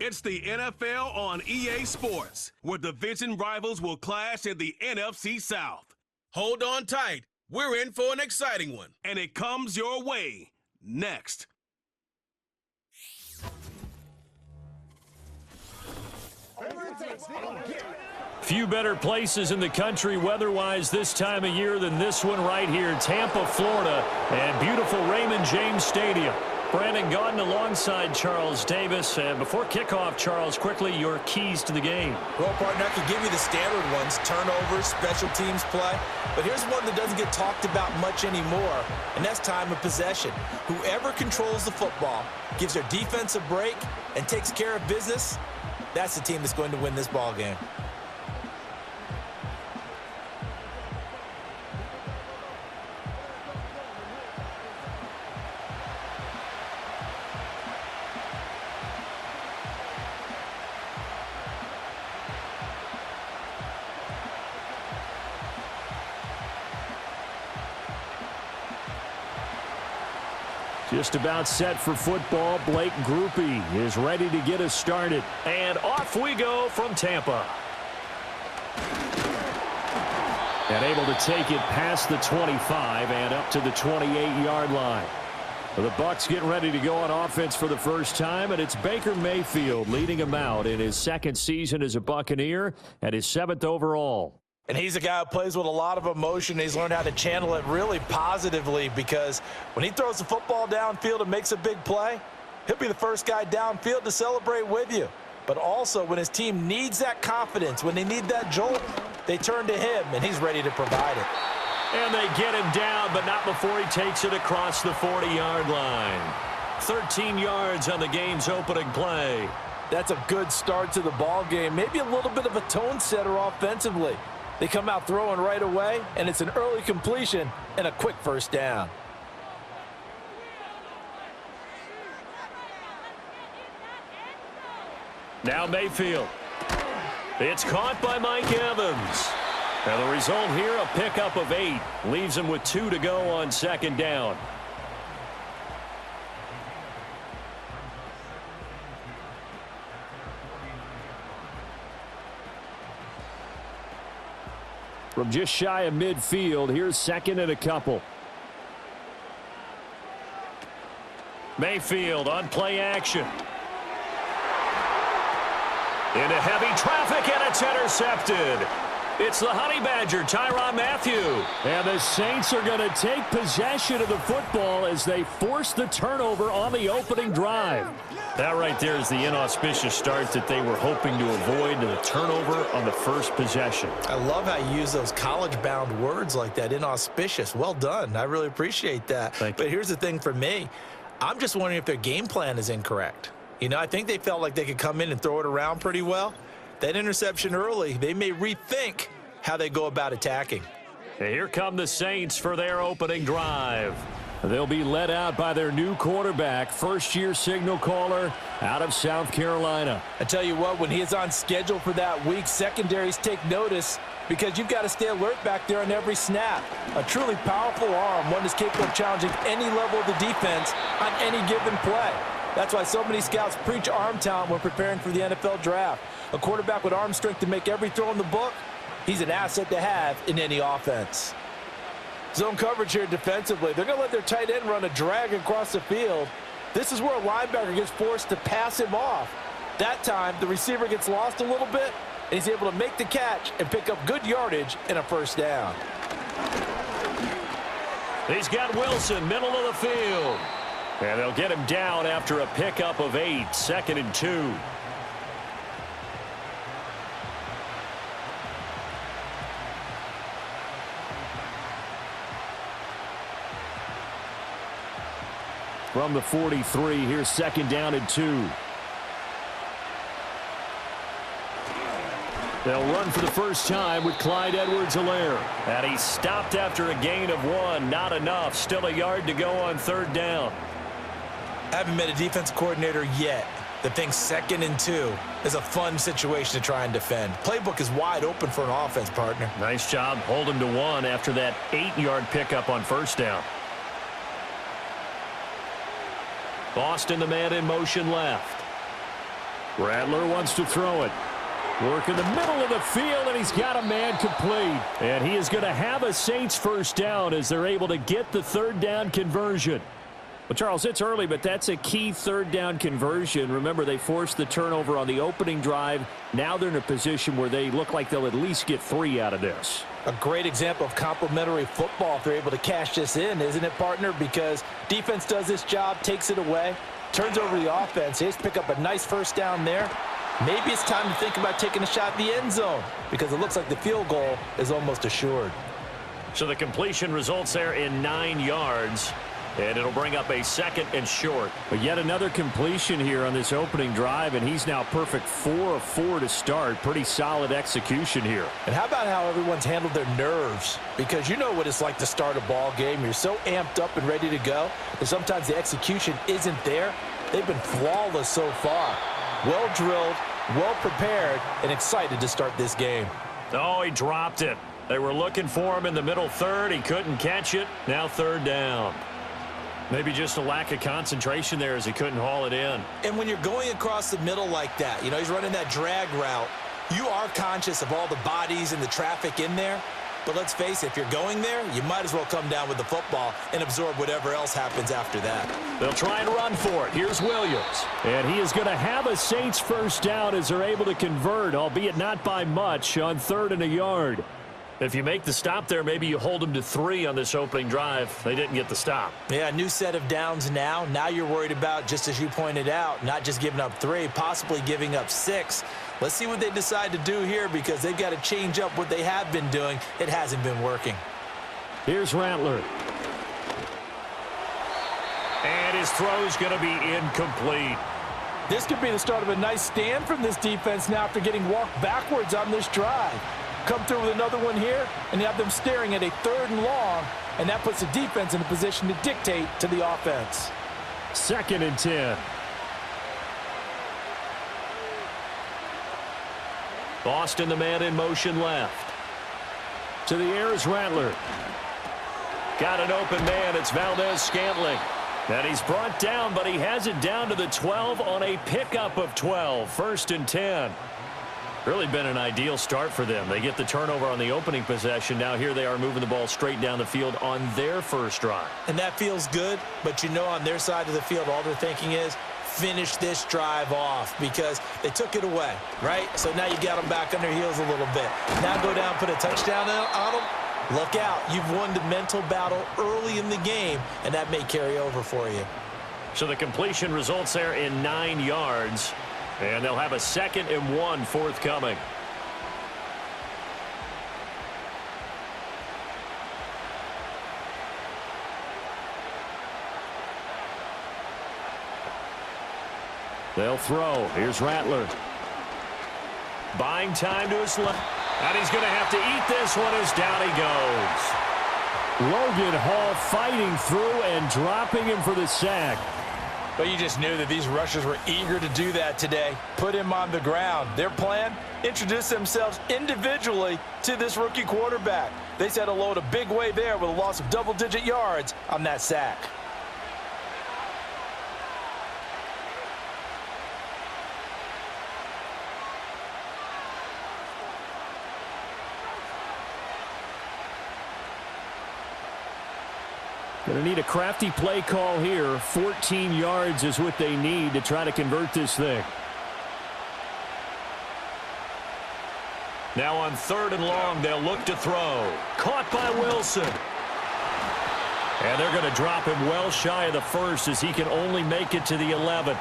It's the NFL on EA Sports, where division rivals will clash in the NFC South. Hold on tight. We're in for an exciting one, and it comes your way next. Few better places in the country weather-wise this time of year than this one right here, Tampa, Florida, and beautiful Raymond James Stadium. Brandon Gaudin alongside Charles Davis. Before kickoff, Charles, quickly, your keys to the game. Well, partner, I could give you the standard ones, turnovers, special teams play. But here's one that doesn't get talked about much anymore, and that's time of possession. Whoever controls the football, gives their defense a break, and takes care of business, that's the team that's going to win this ball game. Just about set for football. Blake Grupe is ready to get us started. And off we go from Tampa. And able to take it past the 25 and up to the 28-yard line. The Bucs getting ready to go on offense for the first time, and it's Baker Mayfield leading him out in his second season as a Buccaneer and his 7th overall. And he's a guy who plays with a lot of emotion. He's learned how to channel it really positively, because when he throws the football downfield and makes a big play, he'll be the first guy downfield to celebrate with you. But also, when his team needs that confidence, when they need that jolt, they turn to him, and he's ready to provide it. And they get him down, but not before he takes it across the 40-yard line. 13 yards on the game's opening play. That's a good start to the ball game. Maybe a little bit of a tone setter offensively. They come out throwing right away, and it's an early completion and a quick first down. Now Mayfield. It's caught by Mike Evans. And the result here, a pickup of 8. Leaves him with 2 to go on second down. From just shy of midfield, here's second and a couple. Mayfield on play action. Into heavy traffic, and it's intercepted. It's the Honey Badger, Tyrann Mathieu. And the Saints are going to take possession of the football as they force the turnover on the opening drive. That right there is the inauspicious start that they were hoping to avoid, the turnover on the first possession. I love how you use those college-bound words like that, inauspicious. Well done. I really appreciate that. Thank you. But here's the thing for me. I'm just wondering if their game plan is incorrect. You know, I think they felt like they could come in and throw it around pretty well. That interception early, they may rethink how they go about attacking. And here come the Saints for their opening drive. They'll be led out by their new quarterback, first-year signal caller out of South Carolina. I tell you what, when he is on schedule for that week, secondaries take notice, because you've got to stay alert back there on every snap. A truly powerful arm, one that's capable of challenging any level of the defense on any given play. That's why so many scouts preach arm talent when preparing for the NFL draft. A quarterback with arm strength to make every throw in the book, he's an asset to have in any offense. Zone coverage here defensively. They're going to let their tight end run a drag across the field. This is where a linebacker gets forced to pass him off. That time, the receiver gets lost a little bit, and he's able to make the catch and pick up good yardage and a first down. He's got Wilson, middle of the field. And they'll get him down after a pickup of 8, 2nd and 2. From the 43, here's 2nd down and 2. They'll run for the first time with Clyde Edwards-Helaire. And he stopped after a gain of 1. Not enough. Still a yard to go on 3rd down. I haven't met a defense coordinator yet that thinks 2nd and 2 is a fun situation to try and defend. Playbook is wide open for an offense, partner. Nice job. Hold him to 1 after that 8-yard pickup on 1st down. Boston, the man in motion left. Rattler wants to throw it. Work in the middle of the field, and he's got a man complete. And he is going to have a Saints first down as they're able to get the third down conversion. Well, Charles, it's early, but that's a key third down conversion. Remember, they forced the turnover on the opening drive. Now they're in a position where they look like they'll at least get 3 out of this. A great example of complementary football if they're able to cash this in, isn't it, partner? Because defense does this job, takes it away, turns over the offense. They just pick up a nice first down there. Maybe it's time to think about taking a shot at the end zone because it looks like the field goal is almost assured. So the completion results there in 9 yards, and it'll bring up a 2nd and short. But yet another completion here on this opening drive, and he's now perfect 4 of 4 to start. Pretty solid execution here. And how about how everyone's handled their nerves? Because you know what it's like to start a ball game. You're so amped up and ready to go that sometimes the execution isn't there. They've been flawless so far. Well drilled, well prepared, and excited to start this game. Oh, he dropped it. They were looking for him in the middle third. He couldn't catch it. Now third down. Maybe just a lack of concentration there as he couldn't haul it in. And when you're going across the middle like that, you know, he's running that drag route, you are conscious of all the bodies and the traffic in there. But let's face it, if you're going there, you might as well come down with the football and absorb whatever else happens after that. They'll try and run for it. Here's Williams. And he is going to have a Saints first down as they're able to convert, albeit not by much, on 3rd and a yard. If you make the stop there, maybe you hold them to 3 on this opening drive. They didn't get the stop. Yeah, new set of downs now. Now you're worried about, just as you pointed out, not just giving up 3, possibly giving up 6. Let's see what they decide to do here because they've got to change up what they have been doing. It hasn't been working. Here's Rattler. And his throw's going to be incomplete. This could be the start of a nice stand from this defense now after getting walked backwards on this drive. Come through with another one here, and you have them staring at a 3rd and long, and that puts the defense in a position to dictate to the offense. 2nd and 10. Boston, the man in motion left. To the air is Rattler. Got an open man. It's Valdez-Scantling. And he's brought down, but he has it down to the 12 on a pickup of 12. 1st and 10. Really been an ideal start for them. They get the turnover on the opening possession. Now here they are moving the ball straight down the field on their first drive. And that feels good, but you know on their side of the field all they're thinking is finish this drive off because they took it away, right? So now you got them back on their heels a little bit. Now go down, put a touchdown on them. Look out. You've won the mental battle early in the game, and that may carry over for you. So the completion results there in 9 yards. And they'll have a 2nd and 1 forthcoming. They'll throw. Here's Rattler. Buying time to his left. And he's going to have to eat this one as down he goes. Logan Hall fighting through and dropping him for the sack. But you just knew that these rushers were eager to do that today. Put him on the ground. Their plan, introduce themselves individually to this rookie quarterback. They said hello in a big way there with a loss of double-digit yards on that sack. Going to need a crafty play call here. 14 yards is what they need to try to convert this thing. Now on 3rd and long, they'll look to throw. Caught by Wilson. And they're going to drop him well shy of the 1st as he can only make it to the 11.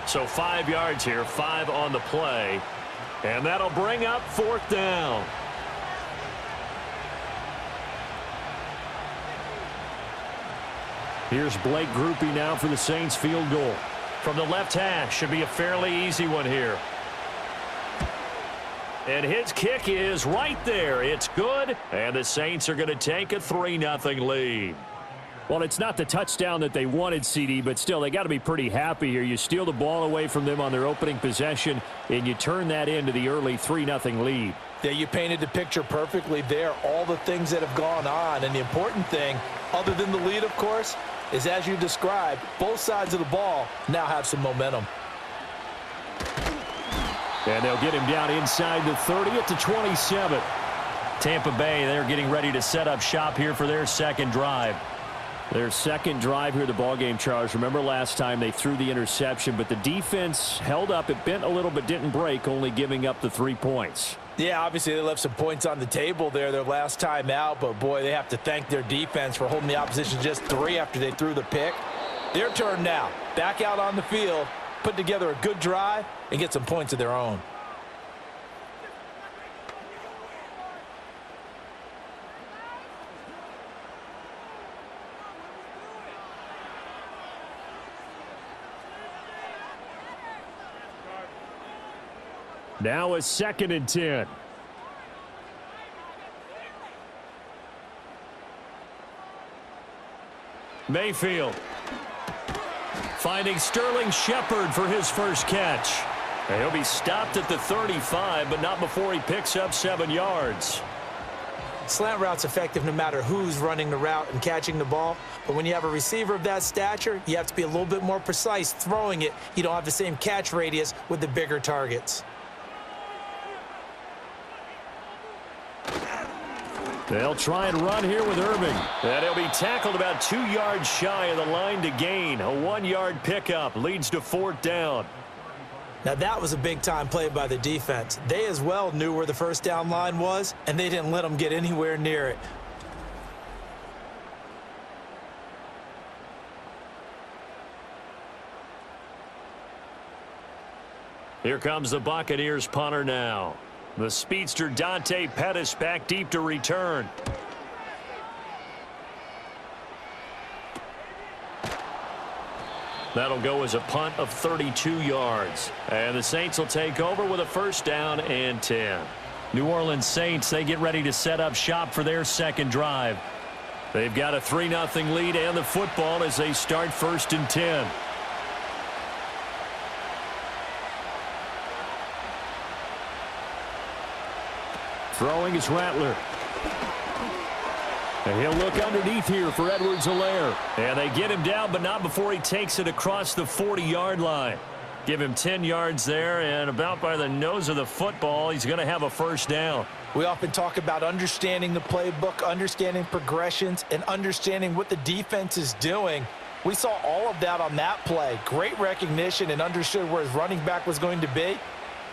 So 5 yards here, 5 on the play. And that'll bring up 4th down. Here's Blake Groupie now for the Saints field goal. From the left hash, should be a fairly easy one here. And his kick is right there. It's good, and the Saints are going to take a 3-0 lead. Well, it's not the touchdown that they wanted, CD, but still, they got to be pretty happy here. You steal the ball away from them on their opening possession, and you turn that into the early 3-0 lead. Yeah, you painted the picture perfectly there, all the things that have gone on. And the important thing, other than the lead, of course, is as you described, both sides of the ball now have some momentum. And they'll get him down inside the 30 at the 27. Tampa Bay, they're getting ready to set up shop here for their second drive. Their second drive here, the ballgame, Charles. Remember last time they threw the interception, but the defense held up. It bent a little but didn't break, only giving up the 3 points. Yeah, obviously they left some points on the table there their last time out, but boy, they have to thank their defense for holding the opposition just 3 after they threw the pick. Their turn now. Back out on the field, put together a good drive, and get some points of their own. Now a 2nd and 10. Mayfield finding Sterling Shepard for his first catch. And he'll be stopped at the 35, but not before he picks up 7 yards. Slant route's effective no matter who's running the route and catching the ball. But when you have a receiver of that stature, you have to be a little bit more precise throwing it. You don't have the same catch radius with the bigger targets. They'll try and run here with Irving. And he'll be tackled about 2 yards shy of the line to gain. A 1-yard pickup leads to 4th down. Now that was a big-time play by the defense. They as well knew where the first down line was, and they didn't let them get anywhere near it. Here comes the Buccaneers punter now. The speedster Dante Pettis back deep to return. That'll go as a punt of 32 yards. And the Saints will take over with a 1st down and 10. New Orleans Saints, they get ready to set up shop for their second drive. They've got a 3-0 lead and the football as they start 1st and 10. Throwing is Rattler. And he'll look underneath here for Edwards-Helaire. And they get him down, but not before he takes it across the 40-yard line. Give him 10 yards there, and about by the nose of the football, he's going to have a 1st down. We often talk about understanding the playbook, understanding progressions, and understanding what the defense is doing. We saw all of that on that play. Great recognition and understood where his running back was going to be.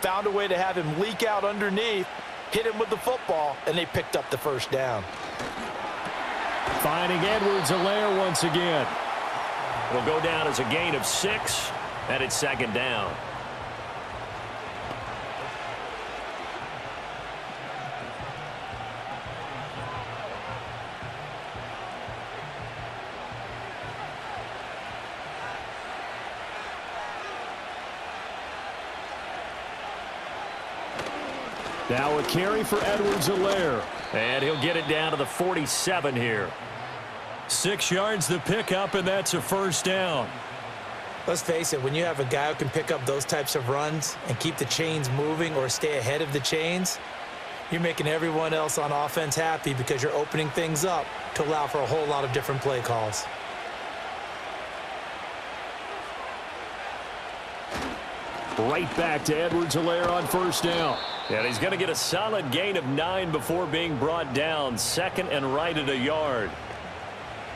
Found a way to have him leak out underneath, hit him with the football, and they picked up the 1st down. Finding Edwards-Helaire once again. It'll go down as a gain of 6, and it's 2nd down. Now a carry for Edwards-Helaire. And he'll get it down to the 47 here. 6 yards the pickup, and that's a 1st down. Let's face it, when you have a guy who can pick up those types of runs and keep the chains moving or stay ahead of the chains, you're making everyone else on offense happy because you're opening things up to allow for a whole lot of different play calls. Right back to Edwards-Helaire on 1st down. And he's going to get a solid gain of 9 before being brought down. 2nd and right at a yard.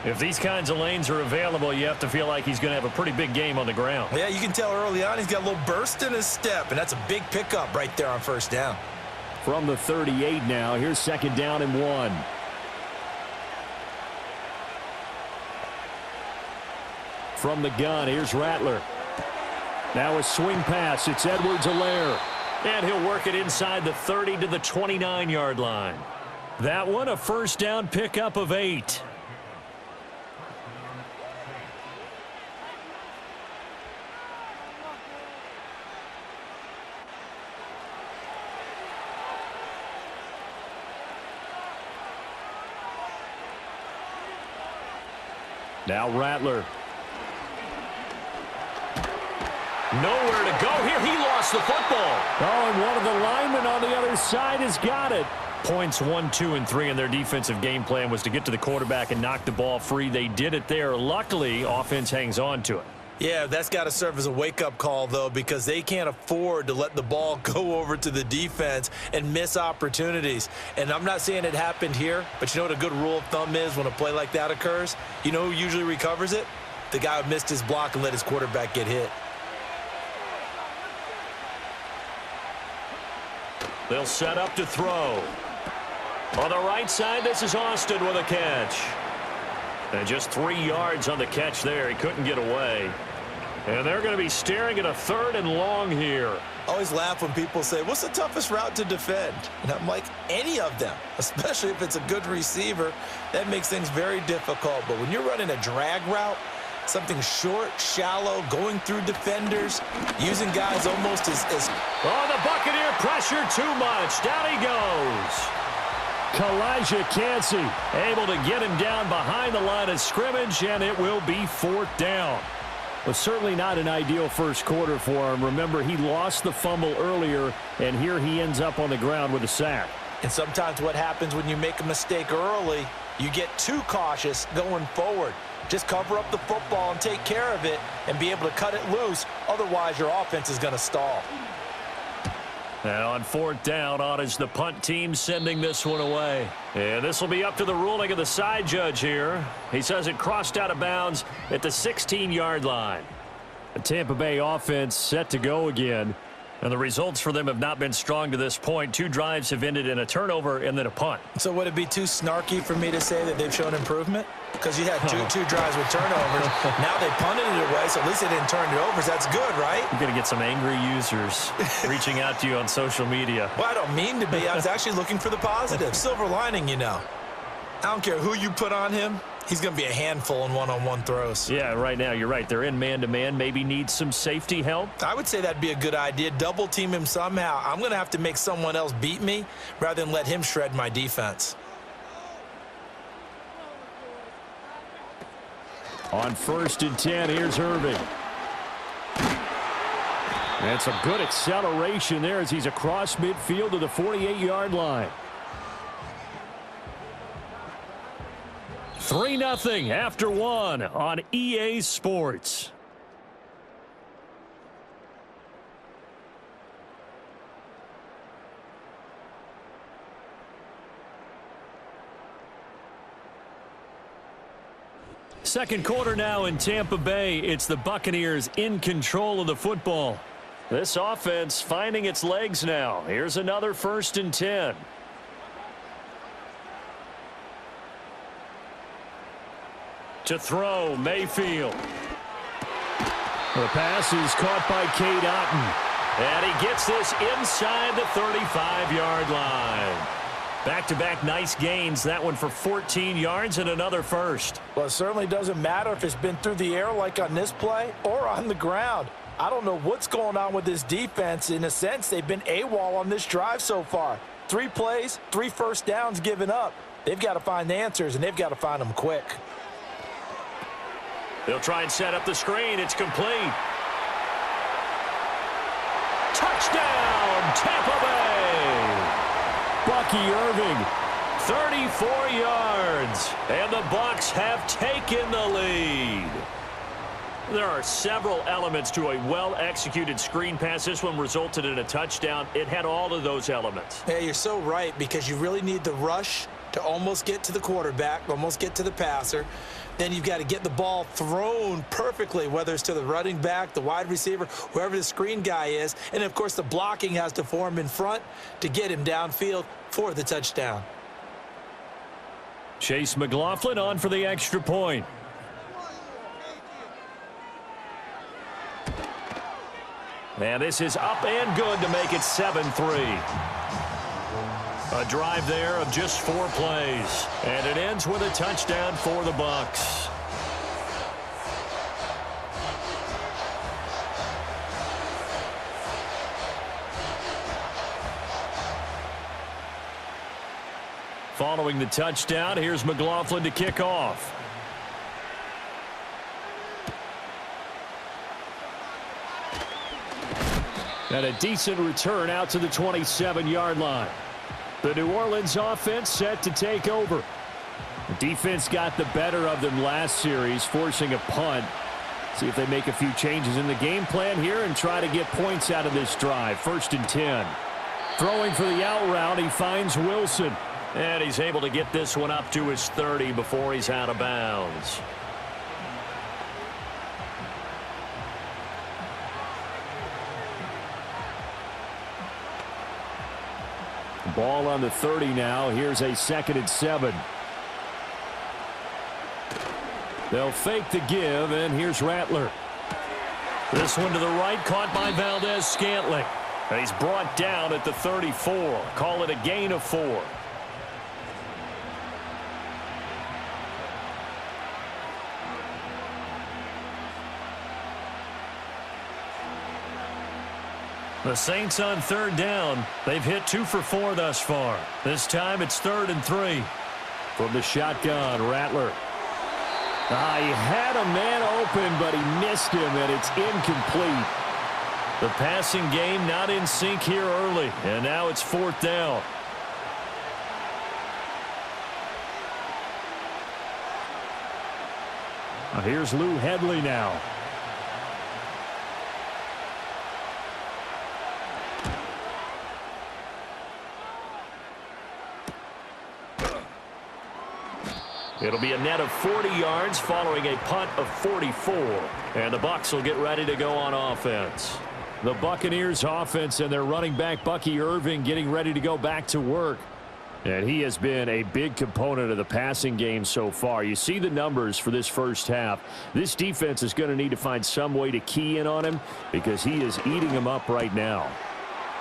If these kinds of lanes are available, you have to feel like he's going to have a pretty big game on the ground. Yeah, you can tell early on he's got a little burst in his step, and that's a big pickup right there on 1st down. From the 38 now, here's 2nd down and 1. From the gun, here's Rattler. Now a swing pass. It's Edwards-Helaire. And he'll work it inside the 30 to the 29-yard line. That one a 1st down pickup of 8. Now Rattler. Nowhere to go here. He lost the football. Oh, and one of the linemen on the other side has got it. Points 1, 2, and 3 in their defensive game plan was to get to the quarterback and knock the ball free. They did it there. Luckily, offense hangs on to it. Yeah, that's got to serve as a wake-up call, though, because they can't afford to let the ball go over to the defense and miss opportunities. And I'm not saying it happened here, but you know what a good rule of thumb is when a play like that occurs? You know who usually recovers it? The guy who missed his block and let his quarterback get hit. They'll set up to throw. On the right side, this is Austin with a catch. And just 3 yards on the catch there. He couldn't get away. And they're going to be staring at a 3rd and long here. I always laugh when people say, what's the toughest route to defend? And I'm like, any of them, especially if it's a good receiver. That makes things very difficult. But when you're running a drag route, something short, shallow, going through defenders, using guys almost as... Oh, the Buccaneer pressure too much. Down he goes. Kalijah Kancey able to get him down behind the line of scrimmage, and it will be 4th down. Well, certainly not an ideal first quarter for him. Remember, he lost the fumble earlier, and here he ends up on the ground with a sack. And sometimes what happens when you make a mistake early, you get too cautious going forward. Just cover up the football and take care of it and be able to cut it loose. Otherwise, your offense is going to stall. Now on 4th down, on is the punt team sending this one away. And this will be up to the ruling of the side judge here. He says it crossed out of bounds at the 16-yard line. The Tampa Bay offense set to go again. And the results for them have not been strong to this point. 2 drives have ended in a turnover and then a punt. So would it be too snarky for me to say that they've shown improvement? Because you had two drives with turnovers. Now they punted it away, so at least they didn't turn it over. So that's good, right? You're going to get some angry users reaching out to you on social media. Well, I don't mean to be. I was actually looking for the positive. Silver lining, you know. I don't care who you put on him. He's going to be a handful in one-on-one throws. Yeah, right now, you're right. They're in man-to-man. Maybe need some safety help. I would say that'd be a good idea. Double team him somehow. I'm going to have to make someone else beat me rather than let him shred my defense. On 1st and 10, here's Irving. And some good acceleration there as he's across midfield to the 48-yard line. 3-0 after 1 on EA Sports. Second quarter now in Tampa Bay. It's the Buccaneers in control of the football. This offense finding its legs now. Here's another 1st and 10. To throw, Mayfield. The pass is caught by Cade Otton. And he gets this inside the 35-yard line. Back-to-back nice gains. That one for 14 yards and another first. Well, it certainly doesn't matter if it's been through the air like on this play or on the ground. I don't know what's going on with this defense. In a sense, they've been AWOL on this drive so far. 3 plays, 3 first downs given up. They've got to find the answers, and they've got to find them quick. They'll try and set up the screen. It's complete. Touchdown, Tampa Bay. Bucky Irving, 34 yards. And the Bucs have taken the lead. There are several elements to a well-executed screen pass. This one resulted in a touchdown. It had all of those elements. Yeah, you're so right, because you really need the rush to almost get to the quarterback, almost get to the passer. Then you've got to get the ball thrown perfectly, whether it's to the running back, the wide receiver, whoever the screen guy is. And, of course, the blocking has to form in front to get him downfield for the touchdown. Chase McLaughlin on for the extra point. And this is up and good to make it 7-3. A drive there of just 4 plays. And it ends with a touchdown for the Bucs. Following the touchdown, here's McLaughlin to kick off. And a decent return out to the 27-yard line. The New Orleans offense set to take over. The defense got the better of them last series, forcing a punt. See if they make a few changes in the game plan here and try to get points out of this drive. 1st and 10. Throwing for the out route, he finds Wilson. And he's able to get this one up to his 30 before he's out of bounds. Ball on the 30 now. Here's a 2nd and 7. They'll fake the give, and here's Rattler. This one to the right, caught by Valdez-Scantling. And he's brought down at the 34. Call it a gain of 4. The Saints on 3rd down. They've hit 2 for 4 thus far. This time it's 3rd and 3. From the shotgun, Rattler. He had a man open, but he missed him, and it's incomplete. The passing game not in sync here early, and now it's 4th down. Here's Lou Hedley now. It'll be a net of 40 yards following a punt of 44. And the Bucs will get ready to go on offense. The Buccaneers offense and their running back Bucky Irving getting ready to go back to work. And he has been a big component of the passing game so far. You see the numbers for this first half. This defense is going to need to find some way to key in on him because he is eating them up right now.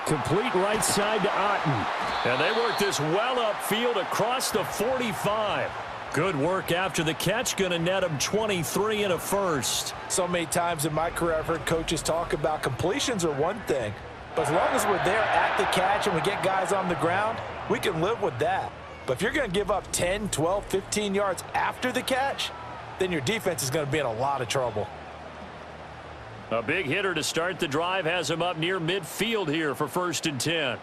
Complete right side to Otten. And they work this well upfield across the 45. Good work after the catch. Going to net him 23 and a first. So many times in my career I've heard coaches talk about completions are one thing. But as long as we're there at the catch and we get guys on the ground, we can live with that. But if you're going to give up 10, 12, 15 yards after the catch, then your defense is going to be in a lot of trouble. A big hitter to start the drive has him up near midfield here for 1st and 10.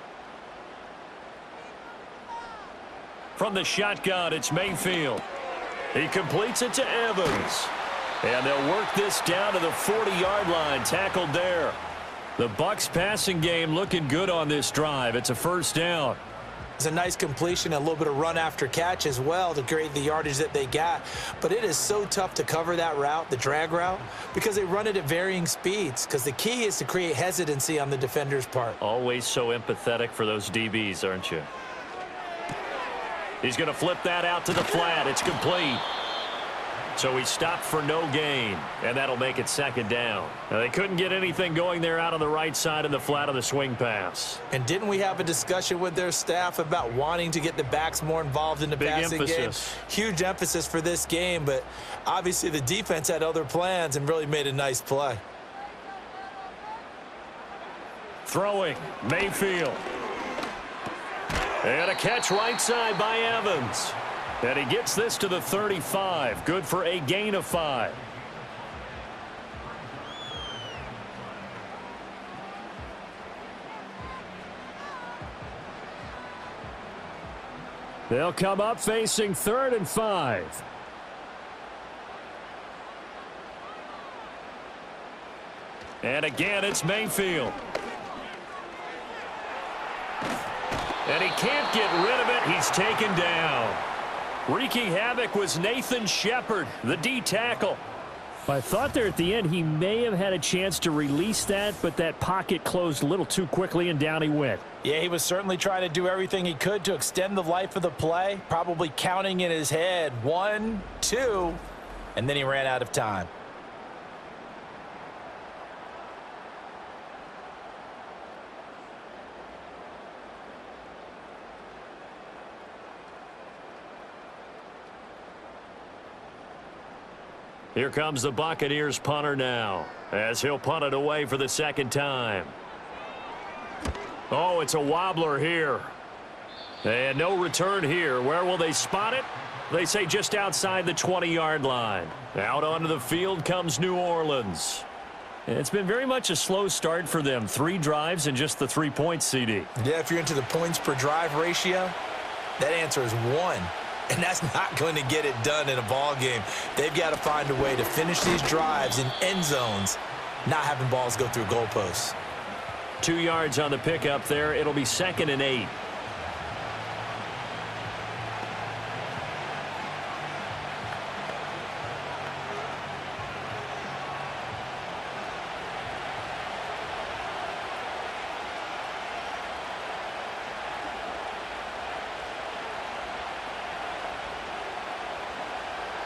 From the shotgun, it's Mayfield. He completes it to Evans. And they'll work this down to the 40-yard line, tackled there. The Bucs passing game looking good on this drive. It's a 1st down. It's a nice completion, a little bit of run after catch as well to create the yardage that they got. But it is so tough to cover that route, the drag route, because they run it at varying speeds. Because the key is to create hesitancy on the defender's part. Always so empathetic for those DBs, aren't you? He's going to flip that out to the flat. It's complete. So he stopped for no gain, and that'll make it 2nd down. Now, they couldn't get anything going there out on the right side of the flat of the swing pass. And didn't we have a discussion with their staff about wanting to get the backs more involved in the passing game? Huge emphasis for this game, but obviously the defense had other plans and really made a nice play. Throwing, Mayfield. And a catch right side by Evans. And he gets this to the 35. Good for a gain of 5. They'll come up facing 3rd and 5. And again, it's Mayfield. And he can't get rid of it. He's taken down. Wreaking havoc was Nathan Shepard, the D tackle. I thought there at the end he may have had a chance to release that, but that pocket closed a little too quickly and down he went. Yeah, he was certainly trying to do everything he could to extend the life of the play, probably counting in his head 1, 2, and then he ran out of time. Here comes the Buccaneers punter now, as he'll punt it away for the 2nd time. Oh, it's a wobbler here. And no return here. Where will they spot it? They say just outside the 20-yard line. Out onto the field comes New Orleans. It's been very much a slow start for them. 3 drives and just the 3 points, CD. Yeah, if you're into the points per drive ratio, that answer is 1. and that's not going to get it done in a ball game. They've got to find a way to finish these drives in end zones, not having balls go through goalposts. 2 yards on the pickup there. It'll be 2nd and 8.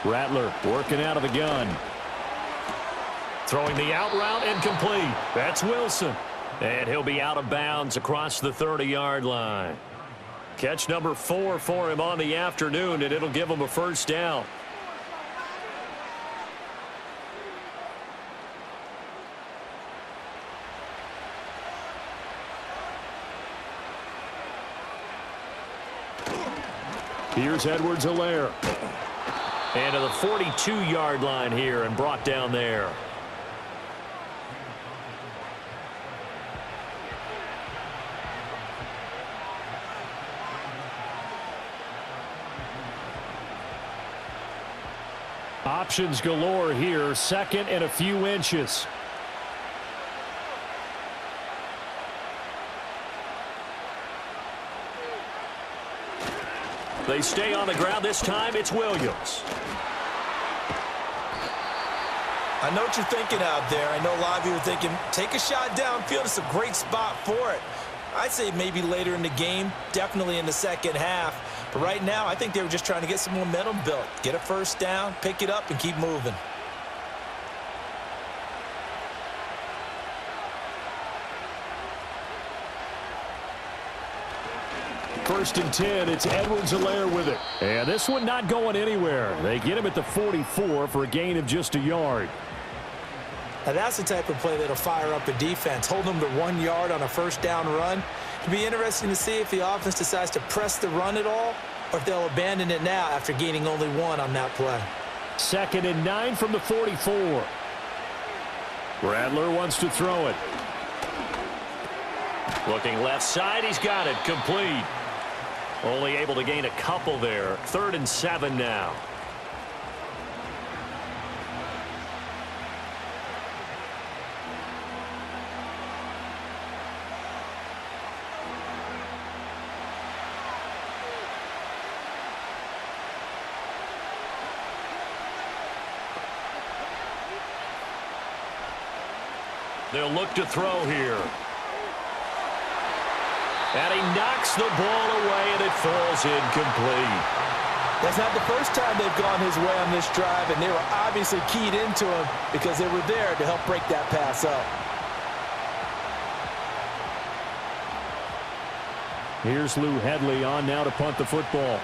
Rattler working out of the gun. Throwing the out route incomplete. That's Wilson. And he'll be out of bounds across the 30-yard line. Catch number 4 for him on the afternoon, and it'll give him a first down. Here's Edwards-Helaire. And to the 42-yard line here and brought down there. Options galore here. 2nd and a few inches. They stay on the ground this time. It's Williams. I know what you're thinking out there. I know a lot of you are thinking, take a shot downfield. It's a great spot for it. I'd say maybe later in the game, definitely in the second half. But right now, I think they were just trying to get some momentum built. Get a first down, pick it up, and keep moving. First and 10, it's Edwards-Helaire with it. And this one not going anywhere. They get him at the 44 for a gain of just a yard. Now that's the type of play that'll fire up the defense. Hold them to 1 yard on a first down run. It'll be interesting to see if the offense decides to press the run at all or if they'll abandon it now after gaining only 1 on that play. 2nd and 9 from the 44. Rattler wants to throw it. Looking left side. He's got it. Complete. Only able to gain a couple there. 3rd and 7 now. They'll look to throw here. And he knocks the ball away, and it falls incomplete. That's not the first time they've gone his way on this drive, and they were obviously keyed into him because they were there to help break that pass up. Here's Lou Hedley on now to punt the football.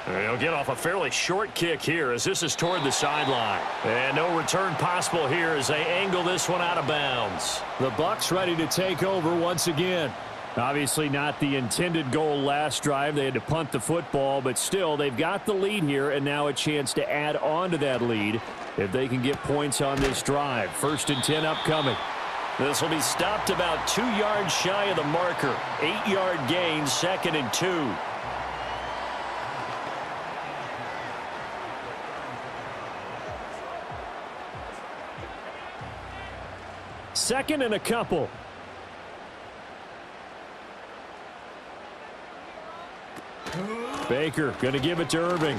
He'll get off a fairly short kick here as this is toward the sideline. And no return possible here as they angle this one out of bounds. The Bucs ready to take over once again. Obviously not the intended goal last drive. They had to punt the football, but still they've got the lead here and now a chance to add on to that lead if they can get points on this drive. 1st and 10 upcoming. This will be stopped about 2 yards shy of the marker. 8-yard gain, 2nd and 2. Second and a couple. Baker going to give it to Irving.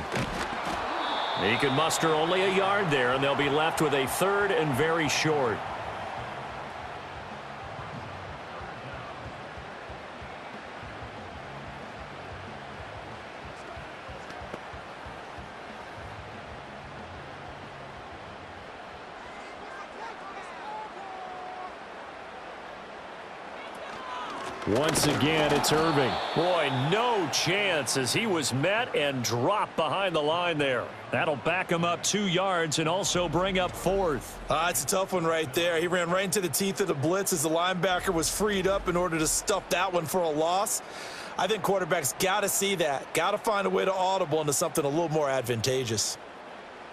He can muster only a yard there, and they'll be left with a 3rd and very short. Once again, it's Irving. Boy, no chance as he was met and dropped behind the line there. That'll back him up 2 yards and also bring up 4th. It's a tough one right there. He ran right into the teeth of the blitz as the linebacker was freed up in order to stuff that one for a loss. I think quarterbacks got to see that. Got to find a way to audible into something a little more advantageous.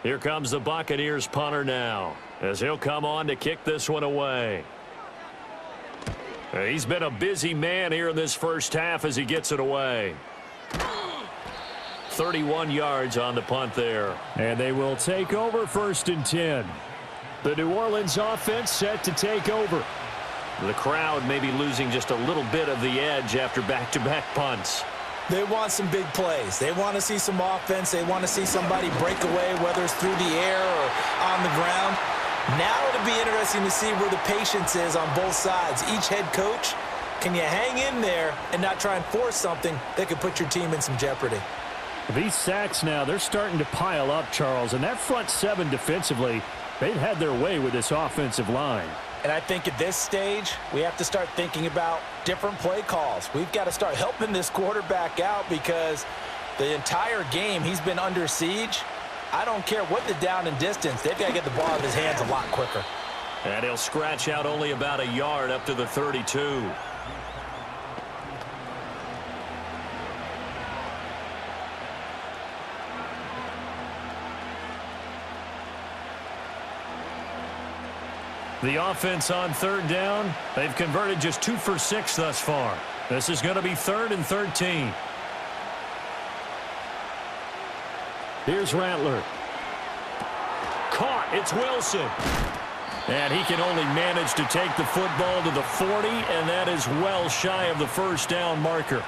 Here comes the Buccaneers punter now as he'll come on to kick this one away. He's been a busy man here in this first half as he gets it away. 31 yards on the punt there. And they will take over 1st and 10. The New Orleans offense set to take over. The crowd may be losing just a little bit of the edge after back-to-back punts. They want some big plays. They want to see some offense. They want to see somebody break away, whether it's through the air or on the ground. Now it'll be interesting to see where the patience is on both sides. Each head coach, can you hang in there and not try and force something that could put your team in some jeopardy? These sacks now, they're starting to pile up, Charles. And that front 7 defensively, they've had their way with this offensive line. And I think at this stage, we have to start thinking about different play calls. We've got to start helping this quarterback out because the entire game he's been under siege. I don't care what the down and distance. They've got to get the ball out of his hands a lot quicker. And he'll scratch out only about a yard up to the 32. The offense on 3rd down, they've converted just 2 for 6 thus far. This is going to be 3rd and 13. Here's Rattler. Caught. It's Wilson. And he can only manage to take the football to the 40, and that is well shy of the 1st down marker.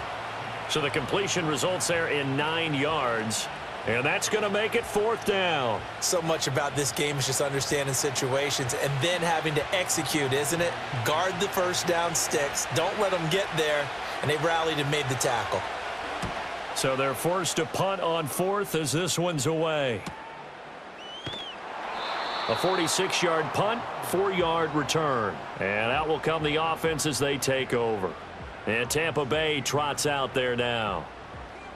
So the completion results there in 9 yards. And that's going to make it 4th down. So much about this game is just understanding situations and then having to execute, isn't it? Guard the 1st down sticks. Don't let them get there. And they rallied and made the tackle. So they're forced to punt on 4th as this one's away. A 46-yard punt, 4-yard return. And out will come the offense as they take over. And Tampa Bay trots out there now.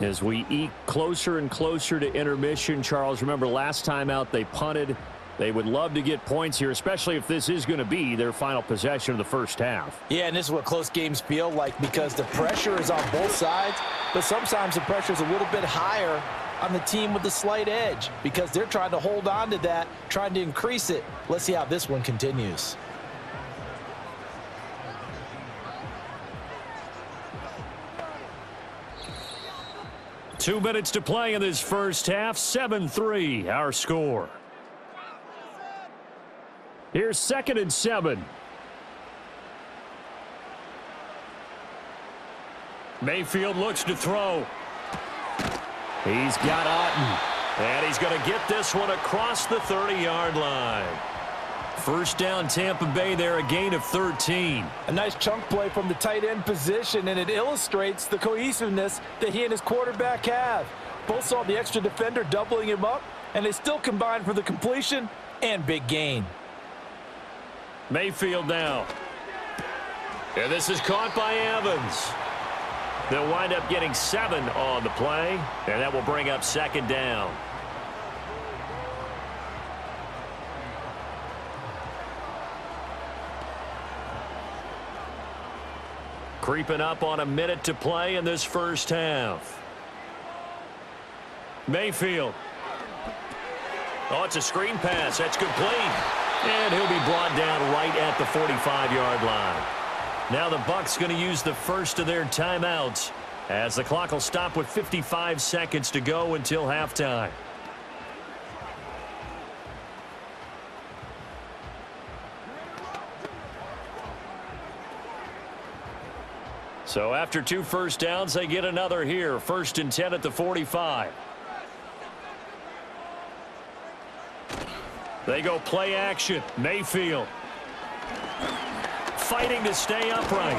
As we eke closer and closer to intermission, Charles, remember last time out they punted. They would love to get points here, especially if this is going to be their final possession of the first half. Yeah, and this is what close games feel like because the pressure is on both sides, but sometimes the pressure is a little bit higher on the team with the slight edge because they're trying to hold on to that, trying to increase it. Let's see how this one continues. Two minutes to play in this first half. 7-3, our score. Here's 2nd and 7. Mayfield looks to throw. He's got Otten. And he's going to get this one across the 30-yard line. First down, Tampa Bay there, a gain of 13. A nice chunk play from the tight end position, and it illustrates the cohesiveness that he and his quarterback have. Both saw the extra defender doubling him up, and they still combined for the completion and big gain. Mayfield now. And this is caught by Evans. They'll wind up getting 7 on the play, and that will bring up 2nd down. Creeping up on a minute to play in this first half. Mayfield. Oh, it's a screen pass. That's complete. And he'll be brought down right at the 45-yard line. Now the Bucs going to use the first of their timeouts as the clock will stop with 55 seconds to go until halftime. So after 2 first downs, they get another here. 1st and 10 at the 45. They go play action. Mayfield. Fighting to stay upright.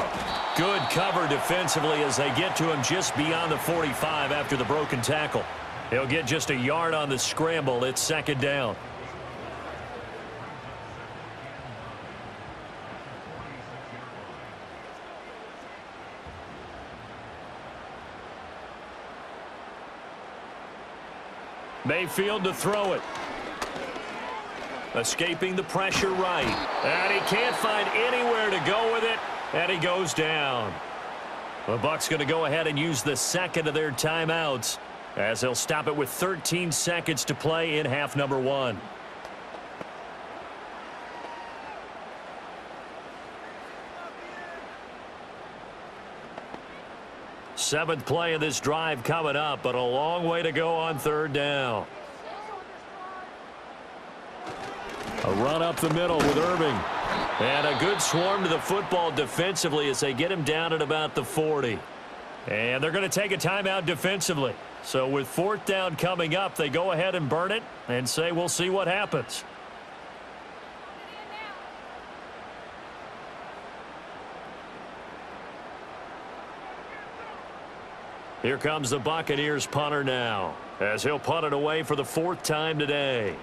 Good cover defensively as they get to him just beyond the 45 after the broken tackle. He'll get just a yard on the scramble. It's 2nd down. Mayfield to throw it. Escaping the pressure right. And he can't find anywhere to go with it. And he goes down. The Bucs going to go ahead and use the second of their timeouts as they'll stop it with 13 seconds to play in half number 1. 7th play of this drive coming up, but a long way to go on 3rd down. A run up the middle with Irving. And a good swarm to the football defensively as they get him down at about the 40. And they're going to take a timeout defensively. So with 4th down coming up, they go ahead and burn it and say we'll see what happens. Here comes the Buccaneers punter now, as he'll punt it away for the 4th time today.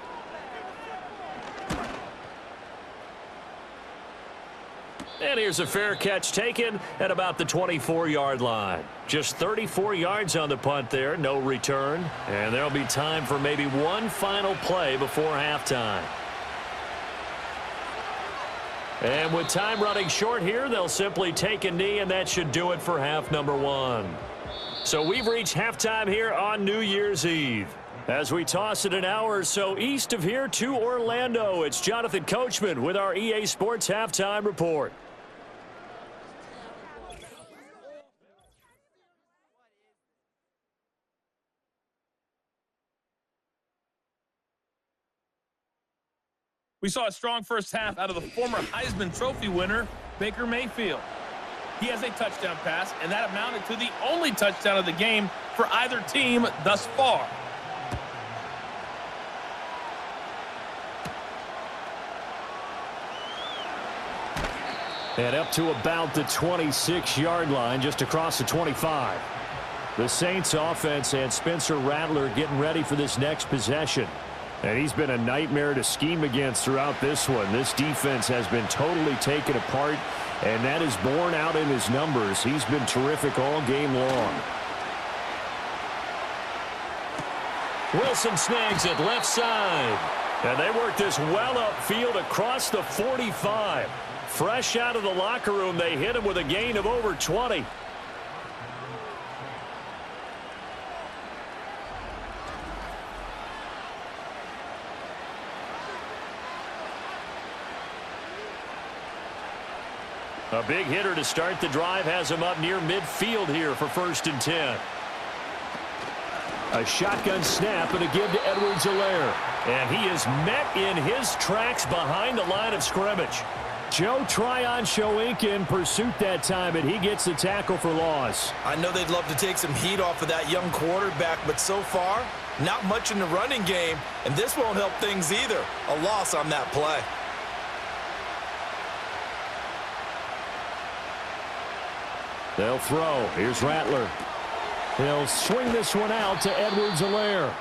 And here's a fair catch taken at about the 24-yard line. Just 34 yards on the punt there, no return. And there'll be time for maybe one final play before halftime. And with time running short here, they'll simply take a knee, and that should do it for half number 1. So we've reached halftime here on New Year's Eve. As we toss it an hour or so east of here to Orlando, it's Jonathan Coachman with our EA Sports Halftime Report. We saw a strong first half out of the former Heisman Trophy winner, Baker Mayfield. He has a touchdown pass, and that amounted to the only touchdown of the game for either team thus far. And up to about the 26-yard line, just across the 25. The Saints offense and Spencer Rattler getting ready for this next possession. And he's been a nightmare to scheme against throughout this one. This defense has been totally taken apart, and that is borne out in his numbers. He's been terrific all game long. Wilson snags it left side. And they work this well upfield across the 45. Fresh out of the locker room, they hit him with a gain of over 20. A big hitter to start the drive has him up near midfield here for 1st and 10. A shotgun snap and a give to Edwards-Helaire. And he is met in his tracks behind the line of scrimmage. Joe Tryon-Shoyinka in pursuit that time, and he gets the tackle for loss. I know they'd love to take some heat off of that young quarterback, but so far, not much in the running game, and this won't help things either. A loss on that play. They'll throw. Here's Rattler. He'll swing this one out to Edwards-Helaire.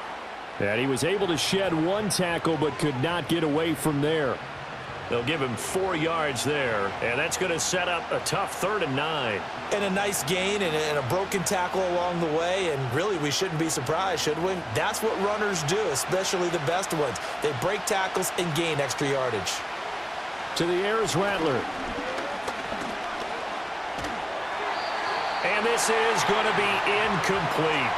And he was able to shed one tackle but could not get away from there. They'll give him 4 yards there, and that's going to set up a tough 3rd and 9. And a nice gain and a broken tackle along the way, and really we shouldn't be surprised, should we? That's what runners do, especially the best ones. They break tackles and gain extra yardage. To the air is Rattler. And this is going to be incomplete.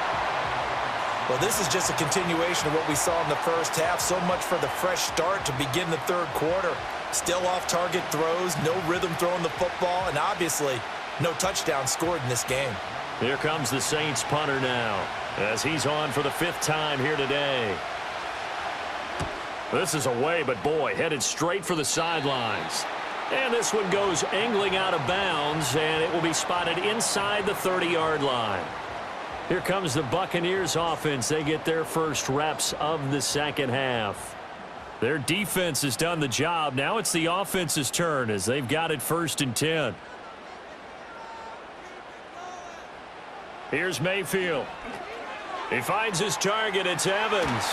Well, this is just a continuation of what we saw in the first half. So much for the fresh start to begin the 3rd quarter. Still off-target throws, no rhythm throwing the football, and obviously no touchdown scored in this game. Here comes the Saints punter now, as he's on for the 5th time here today. This is away, but boy, headed straight for the sidelines. And this one goes angling out of bounds, and it will be spotted inside the 30-yard line. Here comes the Buccaneers offense. They get their first reps of the second half. Their defense has done the job. Now it's the offense's turn as they've got it 1st and 10. Here's Mayfield. He finds his target. It's Evans.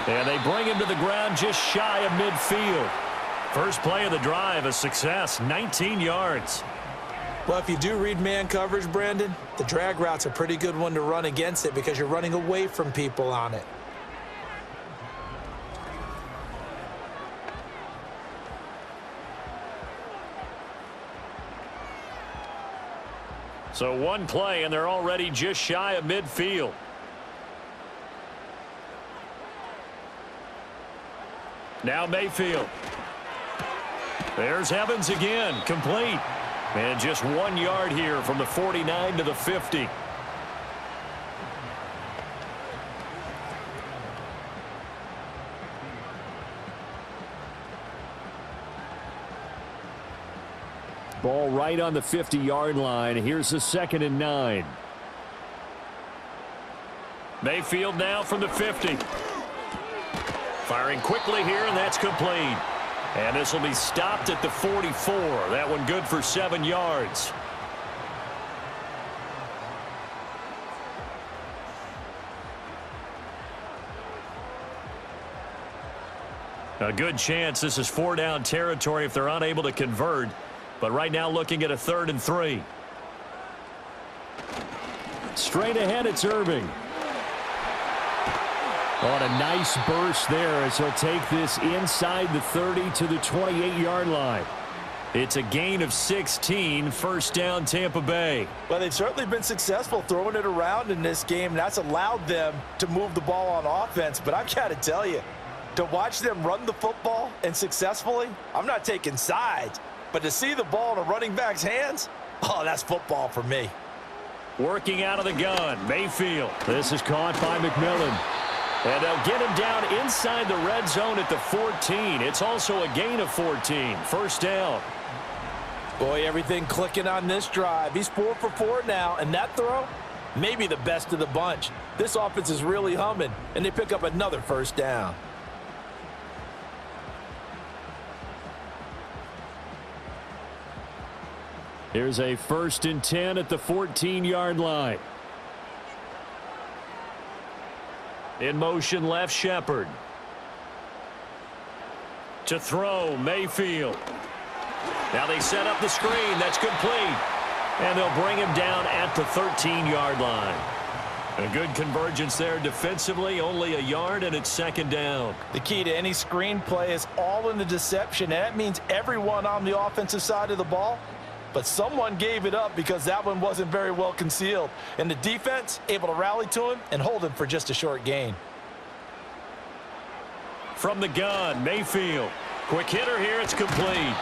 And they bring him to the ground just shy of midfield. First play of the drive, a success, 19 yards. Well, if you do read man coverage, Brandon, the drag route's a pretty good one to run against it because you're running away from people on it. So one play, and they're already just shy of midfield. Now Mayfield. There's Evans again, complete. And just 1 yard here from the 49 to the 50. Ball right on the 50-yard line. Here's the 2nd and 9. Mayfield now from the 50. Firing quickly here, and that's complete. And this will be stopped at the 44. That one good for 7 yards. A good chance this is 4-down territory if they're unable to convert. But right now looking at a 3rd and 3. Straight ahead, it's Irving. On a nice burst there as he'll take this inside the 30 to the 28-yard line. It's a gain of 16, 1st down Tampa Bay. Well, they've certainly been successful throwing it around in this game. That's allowed them to move the ball on offense. But I've got to tell you, to watch them run the football and successfully, I'm not taking sides. But to see the ball in a running back's hands, oh, that's football for me. Working out of the gun, Mayfield. This is caught by McMillan. And they'll get him down inside the red zone at the 14. It's also a gain of 14. 1st down. Boy, everything clicking on this drive. He's 4 for 4 now, and that throw, maybe the best of the bunch. This offense is really humming, and they pick up another 1st down. Here's a 1st and 10 at the 14-yard line. In motion left, Shepard. To throw, Mayfield. Now they set up the screen. That's complete. And they'll bring him down at the 13-yard line. A good convergence there defensively. Only a yard, and it's 2nd down. The key to any screen play is all in the deception. And that means everyone on the offensive side of the ball. But someone gave it up because that one wasn't very well concealed. And the defense able to rally to him and hold him for just a short gain. From the gun, Mayfield. Quick hitter here. It's complete.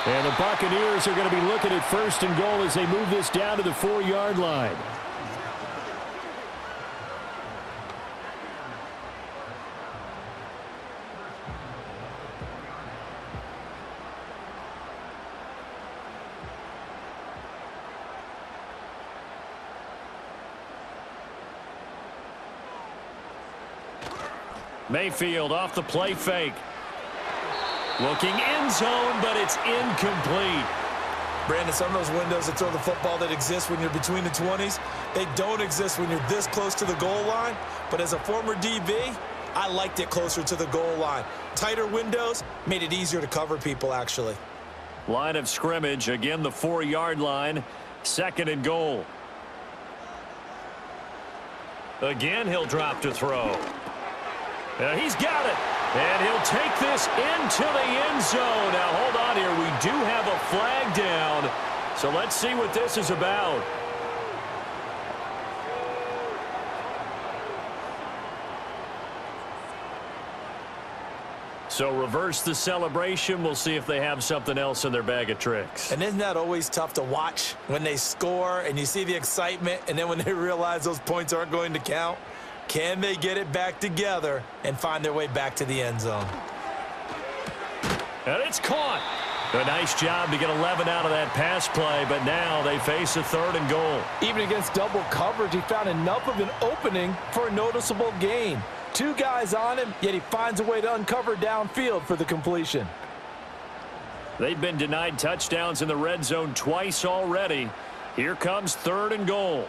And the Buccaneers are going to be looking at 1st and goal as they move this down to the 4-yard line. Mayfield off the play fake. Looking end zone, but it's incomplete. Brandon, some of those windows that throw the football that exist when you're between the 20s, they don't exist when you're this close to the goal line. But as a former DB, I liked it closer to the goal line. Tighter windows made it easier to cover people, actually. Line of scrimmage, again the 4-yard line. 2nd and goal. Again, he'll drop to throw. He's got it. And he'll take this into the end zone. Now, hold on here. We do have a flag down. So let's see what this is about. So reverse the celebration. We'll see if they have something else in their bag of tricks. And isn't that always tough to watch when they score and you see the excitement and then when they realize those points aren't going to count? Can they get it back together and find their way back to the end zone? And it's caught. A nice job to get 11 out of that pass play, but now they face a 3rd and goal. Even against double coverage, he found enough of an opening for a noticeable gain. 2 guys on him, yet he finds a way to uncover downfield for the completion. They've been denied touchdowns in the red zone twice already. Here comes 3rd and goal.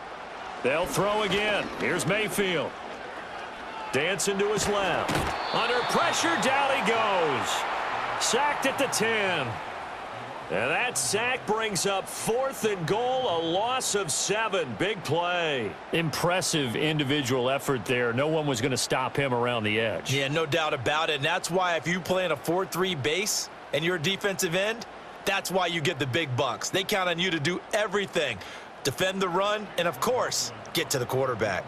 They'll throw again. Here's Mayfield. Dancing to his left. Under pressure, down he goes. Sacked at the 10. And that sack brings up 4th and goal, a loss of 7. Big play. Impressive individual effort there. No one was going to stop him around the edge. Yeah, no doubt about it. And that's why if you play in a 4-3 base and you're a defensive end, that's why you get the big bucks. They count on you to do everything. Defend the run, and of course, get to the quarterback.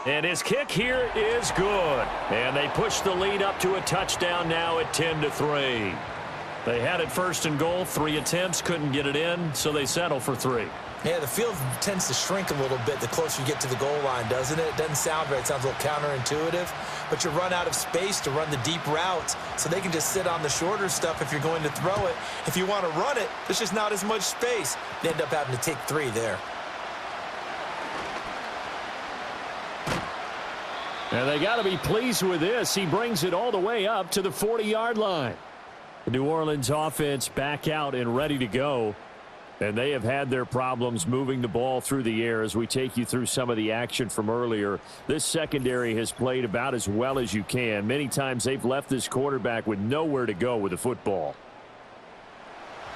And his kick here is good. And they push the lead up to a touchdown now at 10-3. They had it 1st and goal, 3 attempts, couldn't get it in, so they settle for 3. Yeah, the field tends to shrink a little bit the closer you get to the goal line, doesn't it? It doesn't sound right. It sounds a little counterintuitive. but you run out of space to run the deep routes, so they can just sit on the shorter stuff if you're going to throw it. If you want to run it, there's just not as much space. They end up having to take 3 there. And they got to be pleased with this. He brings it all the way up to the 40-yard line. The New Orleans offense back out and ready to go. And they have had their problems moving the ball through the air as we take you through some of the action from earlier. This secondary has played about as well as you can. Many times they've left this quarterback with nowhere to go with the football.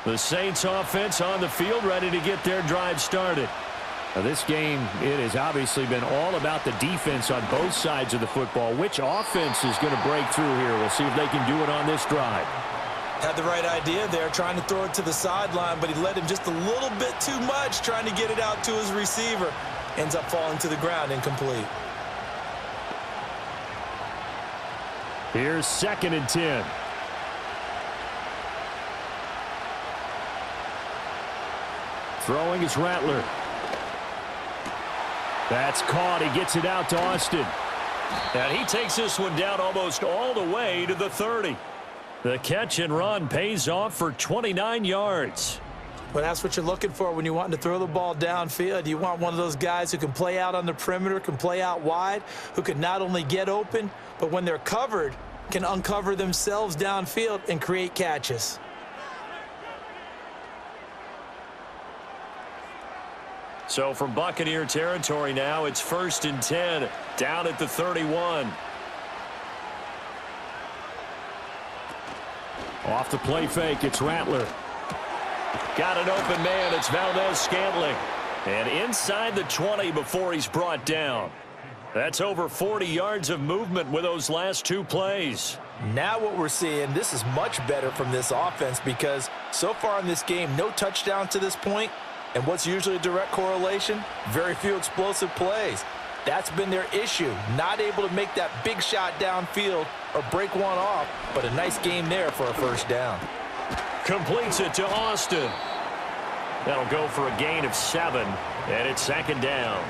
The Saints offense on the field ready to get their drive started. Now this game, it has obviously been all about the defense on both sides of the football. Which offense is going to break through here? We'll see if they can do it on this drive. Had the right idea there, trying to throw it to the sideline, but he led him just a little bit too much, trying to get it out to his receiver. Ends up falling to the ground, incomplete. Here's 2nd and 10. Throwing is Rattler. That's caught. He gets it out to Austin. And he takes this one down almost all the way to the 30. The catch and run pays off for 29 yards. Well, that's what you're looking for when you want to throw the ball downfield. You want one of those guys who can play out on the perimeter, can play out wide, who can not only get open, but when they're covered, can uncover themselves downfield and create catches. So from Buccaneer territory now, it's 1st and 10, down at the 31. Off the play fake, it's Rattler. Got an open man, it's Valdez-Scantling. And inside the 20 before he's brought down. That's over 40 yards of movement with those last 2 plays. Now what we're seeing, this is much better from this offense because so far in this game, no touchdowns to this point. And what's usually a direct correlation? Very few explosive plays. That's been their issue. Not able to make that big shot downfield or break one off, but a nice game there for a 1st down. Completes it to Austin. That'll go for a gain of 7, and it's 2nd down.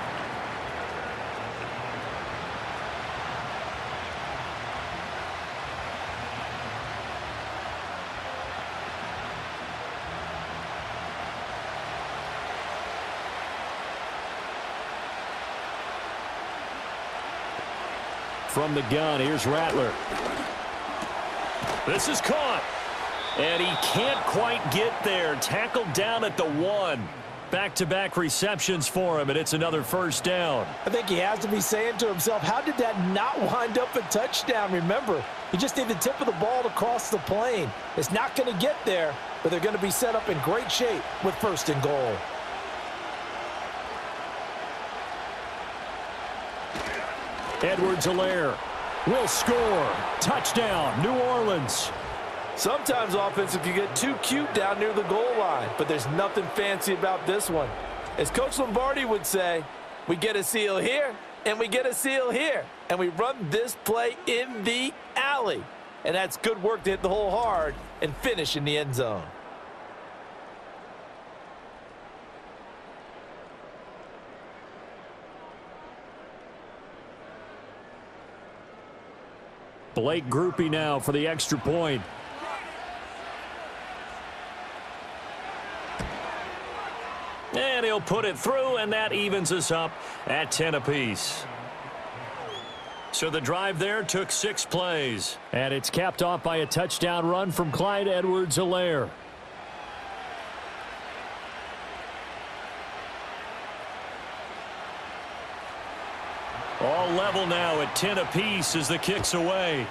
From the gun, here's Rattler. This is caught. And he can't quite get there. Tackled down at the 1. Back-to-back receptions for him, and it's another 1st down. I think he has to be saying to himself, how did that not wind up a touchdown? Remember, you just need the tip of the ball to cross the plane. It's not going to get there, but they're going to be set up in great shape with 1st and goal. Edwards-Helaire will score. Touchdown, New Orleans. Sometimes offenses can get too cute down near the goal line, but there's nothing fancy about this one. As Coach Lombardi would say, we get a seal here, and we get a seal here, and we run this play in the alley. And that's good work to hit the hole hard and finish in the end zone. Blake Groupie now for the extra point. And he'll put it through, and that evens us up at 10 apiece. So the drive there took 6 plays. And it's capped off by a touchdown run from Clyde Edwards-Helaire. All level now at 10 apiece as the kick's away.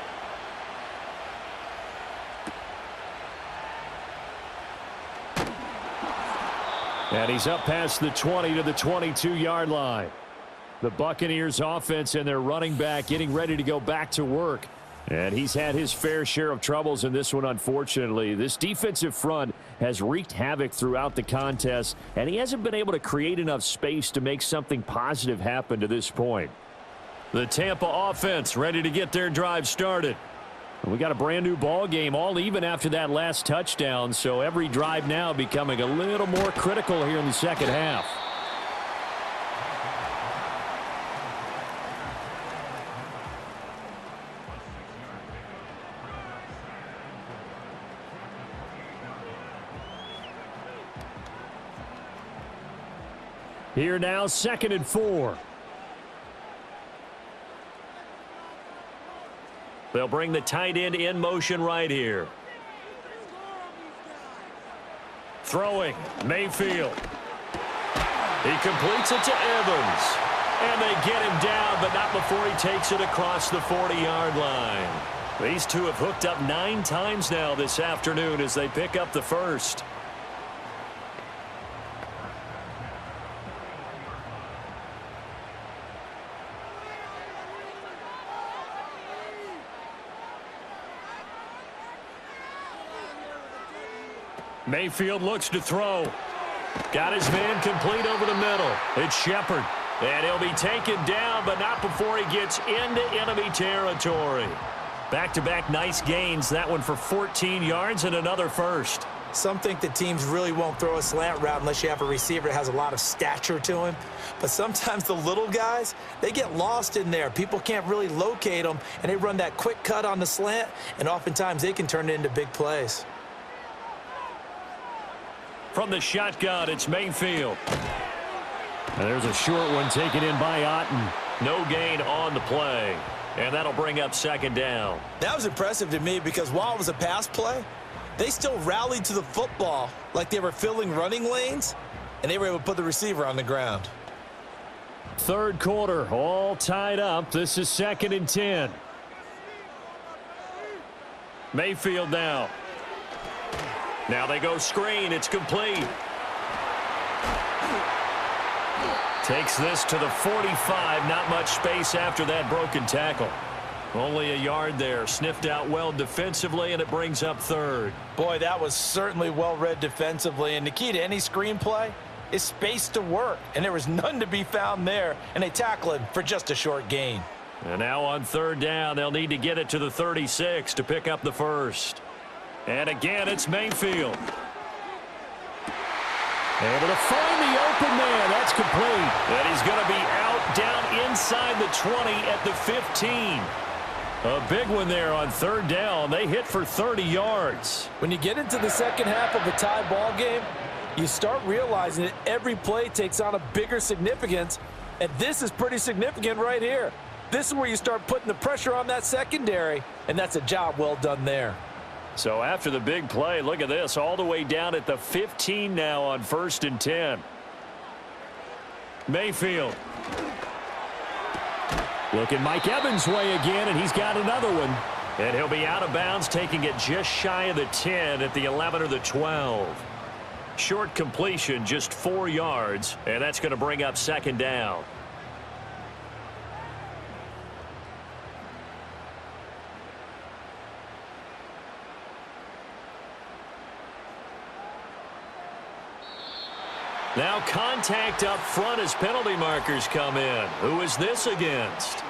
And he's up past the 20 to the 22-yard line. The Buccaneers offense and their running back getting ready to go back to work. And he's had his fair share of troubles in this one, unfortunately. This defensive front has wreaked havoc throughout the contest, and he hasn't been able to create enough space to make something positive happen to this point. The Tampa offense ready to get their drive started. We got a brand new ball game, all even after that last touchdown, so every drive now becoming a little more critical here in the second half. Here now, 2nd and 4. They'll bring the tight end in motion right here. Throwing, Mayfield. He completes it to Evans. And they get him down, but not before he takes it across the 40-yard line. These two have hooked up 9 times now this afternoon as they pick up the first. Mayfield looks to throw. Got his man complete over the middle. It's Shepard. And he'll be taken down, but not before he gets into enemy territory. Back-to-back nice gains. That one for 14 yards and another first. Some think that teams really won't throw a slant route unless you have a receiver that has a lot of stature to him. But sometimes the little guys, they get lost in there. People can't really locate them, and they run that quick cut on the slant, and oftentimes they can turn it into big plays. From the shotgun, it's Mayfield. And there's a short one taken in by Otten. No gain on the play. And that'll bring up 2nd down. That was impressive to me because while it was a pass play, they still rallied to the football like they were filling running lanes, and they were able to put the receiver on the ground. 3rd quarter, all tied up. This is 2nd and 10. Mayfield now. Now they go screen. It's complete. Takes this to the 45. Not much space after that broken tackle. Only a yard there. Sniffed out well defensively, and it brings up 3rd. Boy, that was certainly well-read defensively. And the key to any screenplay is space to work. And there was none to be found there. And they tackle him for just a short gain. And now on 3rd down, they'll need to get it to the 36 to pick up the first. And again, it's Mayfield. Able to find the open man. That's complete. And he's going to be out down inside the 20 at the 15. A big one there on 3rd down. They hit for 30 yards. When you get into the second half of a tie ball game, you start realizing that every play takes on a bigger significance, and this is pretty significant right here. This is where you start putting the pressure on that secondary, and that's a job well done there. So after the big play, look at this, all the way down at the 15 now on 1st and 10. Mayfield. Looking Mike Evans' way again, and he's got another one. And he'll be out of bounds, taking it just shy of the 10 at the 11 or the 12. Short completion, just 4 yards, and that's going to bring up 2nd down. Now contact up front as penalty markers come in. Who is this against?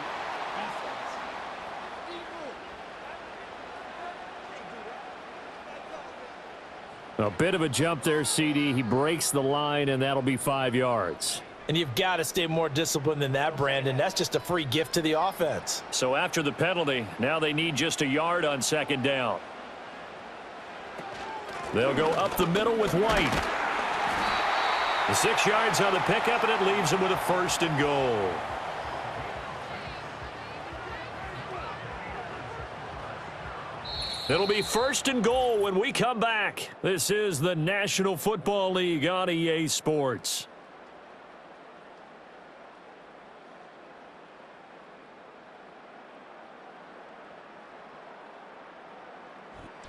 A bit of a jump there, CD. He breaks the line, and that'll be 5 yards. And you've got to stay more disciplined than that, Brandon. That's just a free gift to the offense. So after the penalty, now they need just a yard on 2nd down. They'll go up the middle with White. The 6 yards on the pickup, and it leaves them with a 1st and goal. It'll be 1st and goal when we come back. This is the National Football League on EA Sports.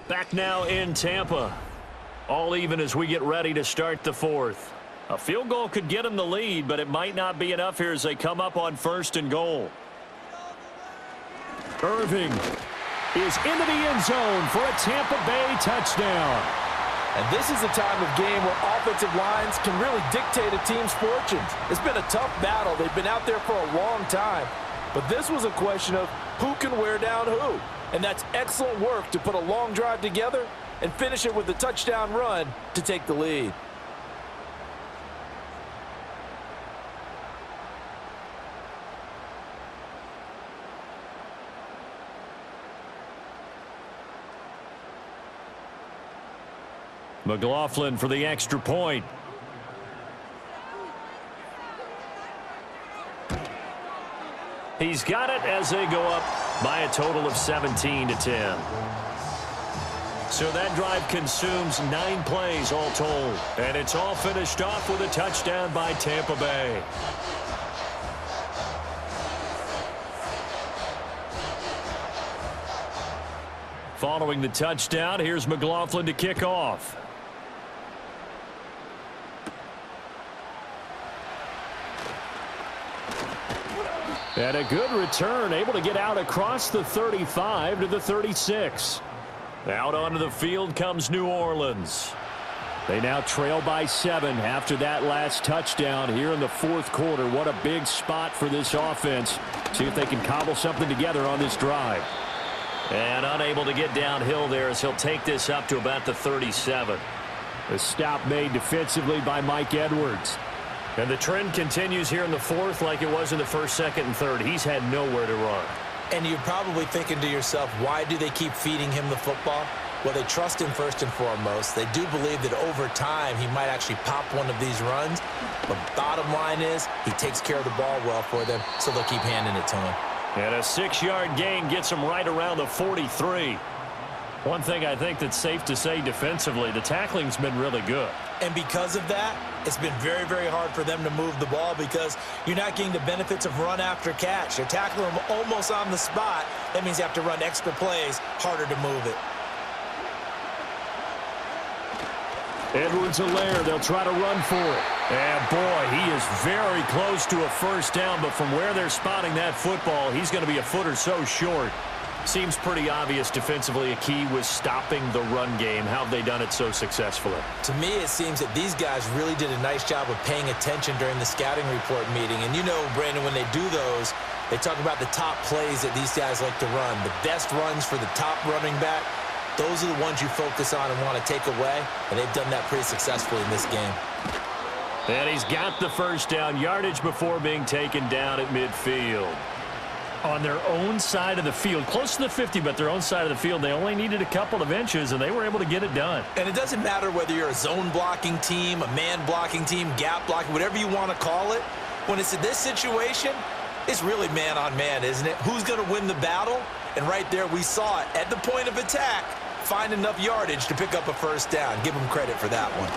Back now in Tampa. All even as we get ready to start the 4th. A field goal could get them the lead, but it might not be enough here as they come up on 1st and goal. Irving is into the end zone for a Tampa Bay touchdown. And this is a time of game where offensive lines can really dictate a team's fortunes. It's been a tough battle. They've been out there for a long time. But this was a question of who can wear down who. And that's excellent work to put a long drive together and finish it with a touchdown run to take the lead. McLaughlin for the extra point. He's got it as they go up by a total of 17-10. So that drive consumes 9 plays all told. And it's all finished off with a touchdown by Tampa Bay. Following the touchdown, here's McLaughlin to kick off. And a good return, able to get out across the 35 to the 36. Out onto the field comes New Orleans. They now trail by 7 after that last touchdown here in the fourth quarter. What a big spot for this offense. See if they can cobble something together on this drive. And unable to get downhill there as he'll take this up to about the 37. The stop made defensively by Mike Edwards. And the trend continues here in the fourth like it was in the first, second, and third. He's had nowhere to run. And you're probably thinking to yourself, why do they keep feeding him the football? Well, they trust him first and foremost. They do believe that over time he might actually pop one of these runs. But bottom line is he takes care of the ball well for them, so they'll keep handing it to him. And a 6-yard gain gets him right around the 43. One thing I think that's safe to say defensively, the tackling's been really good. And because of that, it's been very, very hard for them to move the ball because you're not getting the benefits of run after catch. They're tackling them almost on the spot. That means you have to run extra plays, harder to move it. Edwards-Helaire, they'll try to run for it. And boy, he is very close to a first down, but from where they're spotting that football, he's going to be a foot or so short. Seems pretty obvious defensively a key was stopping the run game. How have they done it so successfully? To me, it seems that these guys really did a nice job of paying attention during the scouting report meeting. And you know, Brandon, when they do those, they talk about the top plays that these guys like to run. The best runs for the top running back, those are the ones you focus on and want to take away. And they've done that pretty successfully in this game. And he's got the first down yardage before being taken down at midfield. On their own side of the field, close to the 50, but their own side of the field, they only needed a couple of inches, and they were able to get it done. And it doesn't matter whether you're a zone blocking team, a man blocking team, gap blocking, whatever you want to call it. When it's in this situation, it's really man on man, isn't it? Who's going to win the battle? And right there, we saw it at the point of attack, find enough yardage to pick up a first down. Give them credit for that one.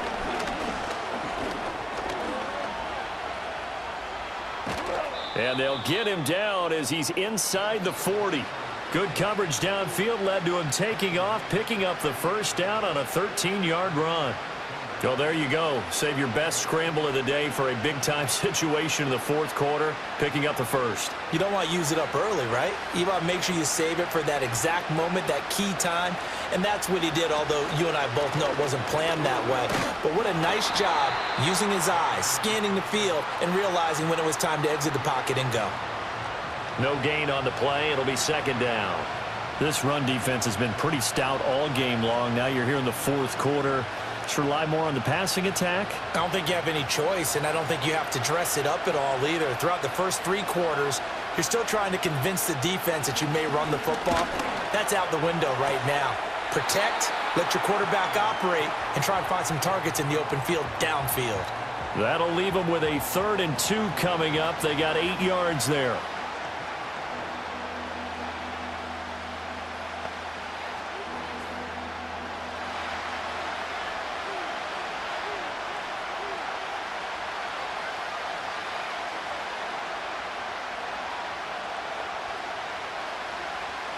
And they'll get him down as he's inside the 40. Good coverage downfield led to him taking off, picking up the first down on a 13-yard run. So there you go. Save your best scramble of the day for a big-time situation in the fourth quarter, picking up the first. You don't want to use it up early, right? You want to make sure you save it for that exact moment, that key time. And that's what he did, although you and I both know it wasn't planned that way. But what a nice job using his eyes, scanning the field, and realizing when it was time to exit the pocket and go. No gain on the play. It'll be second down. This run defense has been pretty stout all game long. Now you're here in the fourth quarter. Let's rely more on the passing attack. I don't think you have any choice, and I don't think you have to dress it up at all either. Throughout the first 3 quarters, you're still trying to convince the defense that you may run the football. That's out the window right now. Protect, let your quarterback operate, and try and find some targets in the open field downfield. That'll leave them with a 3rd and 2 coming up. They got 8 yards there.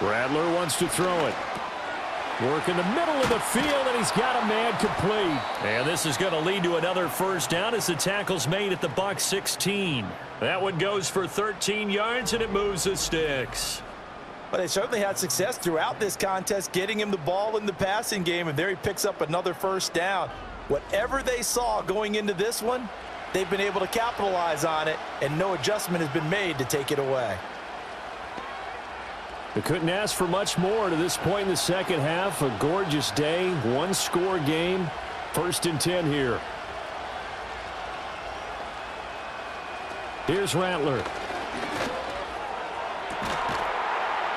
Rattler wants to throw it. Work in the middle of the field, and he's got a man complete. And this is going to lead to another first down as the tackle's made at the Bucs 16. That one goes for 13 yards, and it moves the sticks. But they certainly had success throughout this contest, getting him the ball in the passing game, and there he picks up another first down. Whatever they saw going into this one, they've been able to capitalize on it, and no adjustment has been made to take it away. They couldn't ask for much more to this point in the second half. A gorgeous day, 1-score game. 1st and 10 here. Here's Rattler.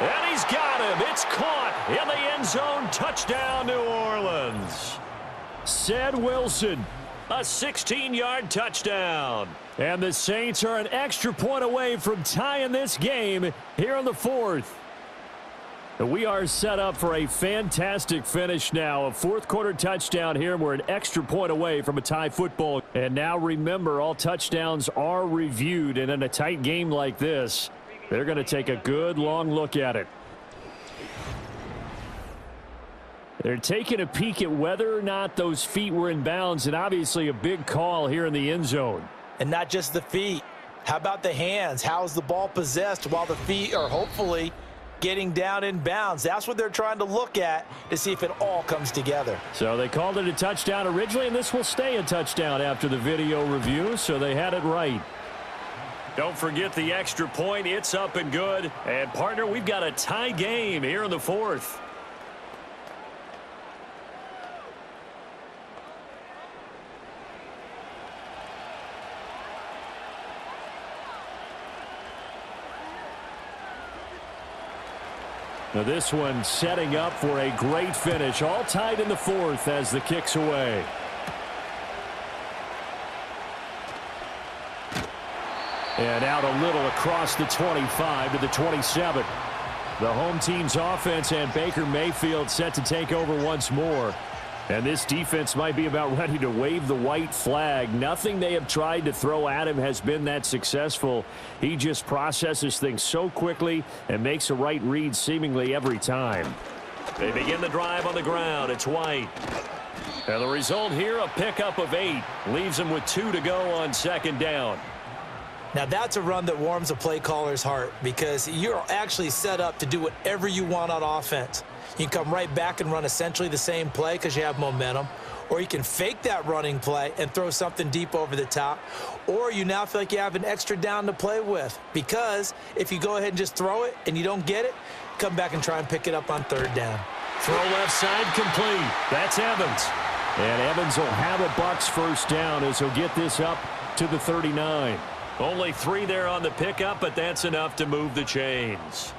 And he's got him. It's caught in the end zone. Touchdown, New Orleans. Ced Wilson, A 16-yard touchdown. And the Saints are an extra point away from tying this game here in the fourth. We are set up for a fantastic finish now. A fourth-quarter touchdown here. We're an extra point away from a tie football. And now remember, all touchdowns are reviewed. And in a tight game like this, they're going to take a good long look at it. They're taking a peek at whether or not those feet were in bounds, and obviously a big call here in the end zone. And not just the feet. How about the hands? How's the ball possessed while the feet are hopefully getting down in bounds? That's what they're trying to look at to see if it all comes together. So they called it a touchdown originally, and this will stay a touchdown after the video review, so they had it right. Don't forget the extra point. It's up and good. And, partner, we've got a tie game here in the fourth. Now this one setting up for a great finish. All tied in the fourth as the kick's away. And out a little across the 25 to the 27. The home team's offense and Baker Mayfield set to take over once more. And this defense might be about ready to wave the white flag. Nothing they have tried to throw at him has been that successful. He just processes things so quickly and makes a right read seemingly every time. They begin the drive on the ground. It's White. And the result here, a pickup of 8. Leaves them with 2 to go on second down. Now that's a run that warms a play caller's heart because you're actually set up to do whatever you want on offense. You can come right back and run essentially the same play because you have momentum. Or you can fake that running play and throw something deep over the top. Or you now feel like you have an extra down to play with. Because if you go ahead and just throw it and you don't get it, come back and try and pick it up on third down. Throw left side complete. That's Evans. And Evans will have a Bucs first down as he'll get this up to the 39. Only 3 there on the pickup, but that's enough to move the chains.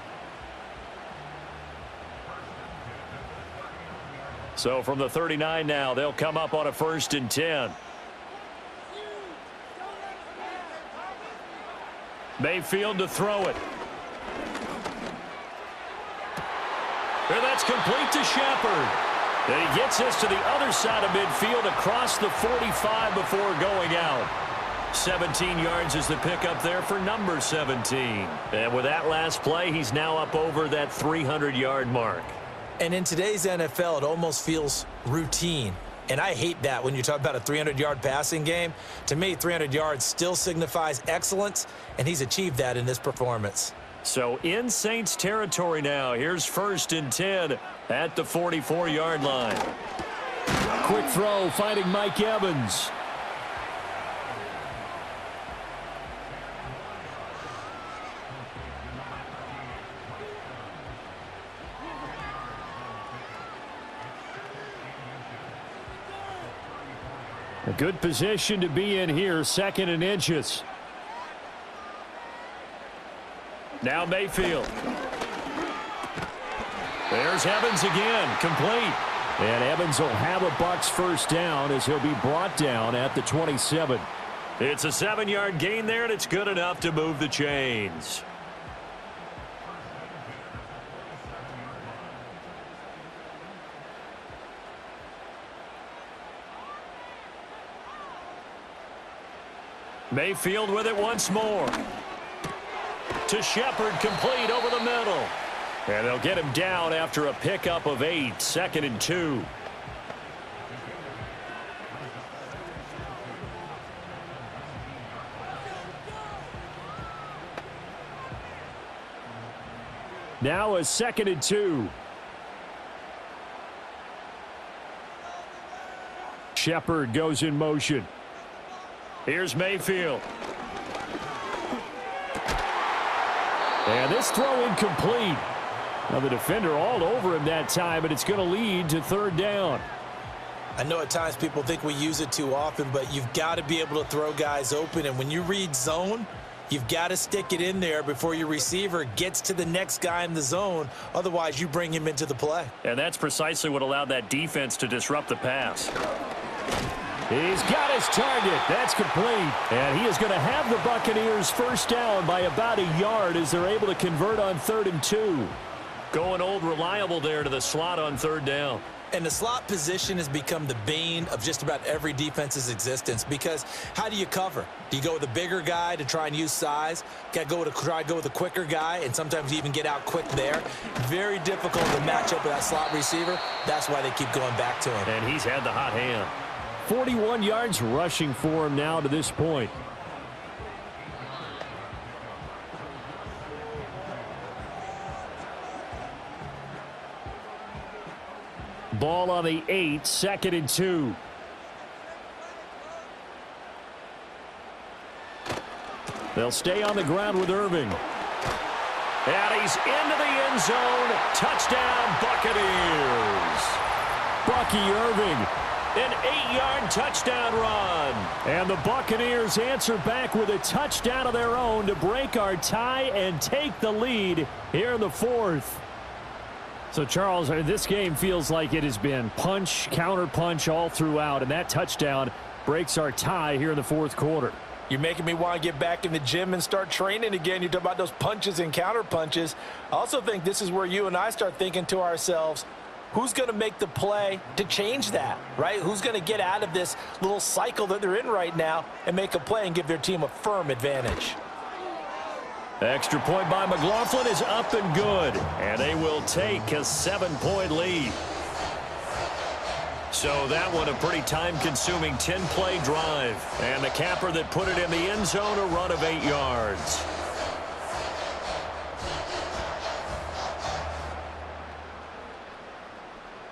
So from the 39 now, they'll come up on a 1st and 10. Mayfield to throw it. And that's complete to Shepard. And he gets us to the other side of midfield across the 45 before going out. 17 yards is the pickup there for number 17. And with that last play, he's now up over that 300-yard mark. And in today's NFL, it almost feels routine. And I hate that when you talk about a 300-yard passing game. To me, 300 yards still signifies excellence, and he's achieved that in this performance. So in Saints territory now. Here's 1st and 10 at the 44-yard line. Quick throw, finding Mike Evans. A good position to be in here, 2nd and inches. Now Mayfield. There's Evans again, complete. And Evans will have a Bucs first down as he'll be brought down at the 27. It's a 7-yard gain there, and it's good enough to move the chains. Mayfield with it once more. To Shepard, complete over the middle. And they'll get him down after a pickup of 8, 2nd and 2. Now a 2nd and 2. Shepard goes in motion. Here's Mayfield. And this throw incomplete. Now the defender all over him that time, but it's going to lead to 3rd down. I know at times people think we use it too often, but you've got to be able to throw guys open. And when you read zone, you've got to stick it in there before your receiver gets to the next guy in the zone. Otherwise, you bring him into the play. And that's precisely what allowed that defense to disrupt the pass. He's got his target. That's complete. And he is going to have the Buccaneers first down by about a yard as they're able to convert on 3rd and 2. Going old reliable there to the slot on 3rd down. And the slot position has become the bane of just about every defense's existence, because how do you cover? Do you go with a bigger guy to try and use size? Got to try to go with a quicker guy, and sometimes you even get out quick there. Very difficult to match up with that slot receiver. That's why they keep going back to him. And he's had the hot hand. 41 yards rushing for him now to this point. Ball on the 8, 2nd and 2. They'll stay on the ground with Irving. And he's into the end zone. Touchdown, Buccaneers. Bucky Irving. An 8-yard touchdown run. And the Buccaneers answer back with a touchdown of their own to break our tie and take the lead here in the 4th. So, Charles, this game feels like it has been punch, counter punch all throughout, and that touchdown breaks our tie here in the 4th quarter. You're making me want to get back in the gym and start training again. You talk about those punches and counter punches. I also think this is where you and I start thinking to ourselves, who's going to make the play to change that, right? Who's going to get out of this little cycle that they're in right now and make a play and give their team a firm advantage? Extra point by McLaughlin is up and good. And they will take a 7-point lead. So that one a pretty time-consuming 10-play drive. And the capper that put it in the end zone, a run of 8 yards.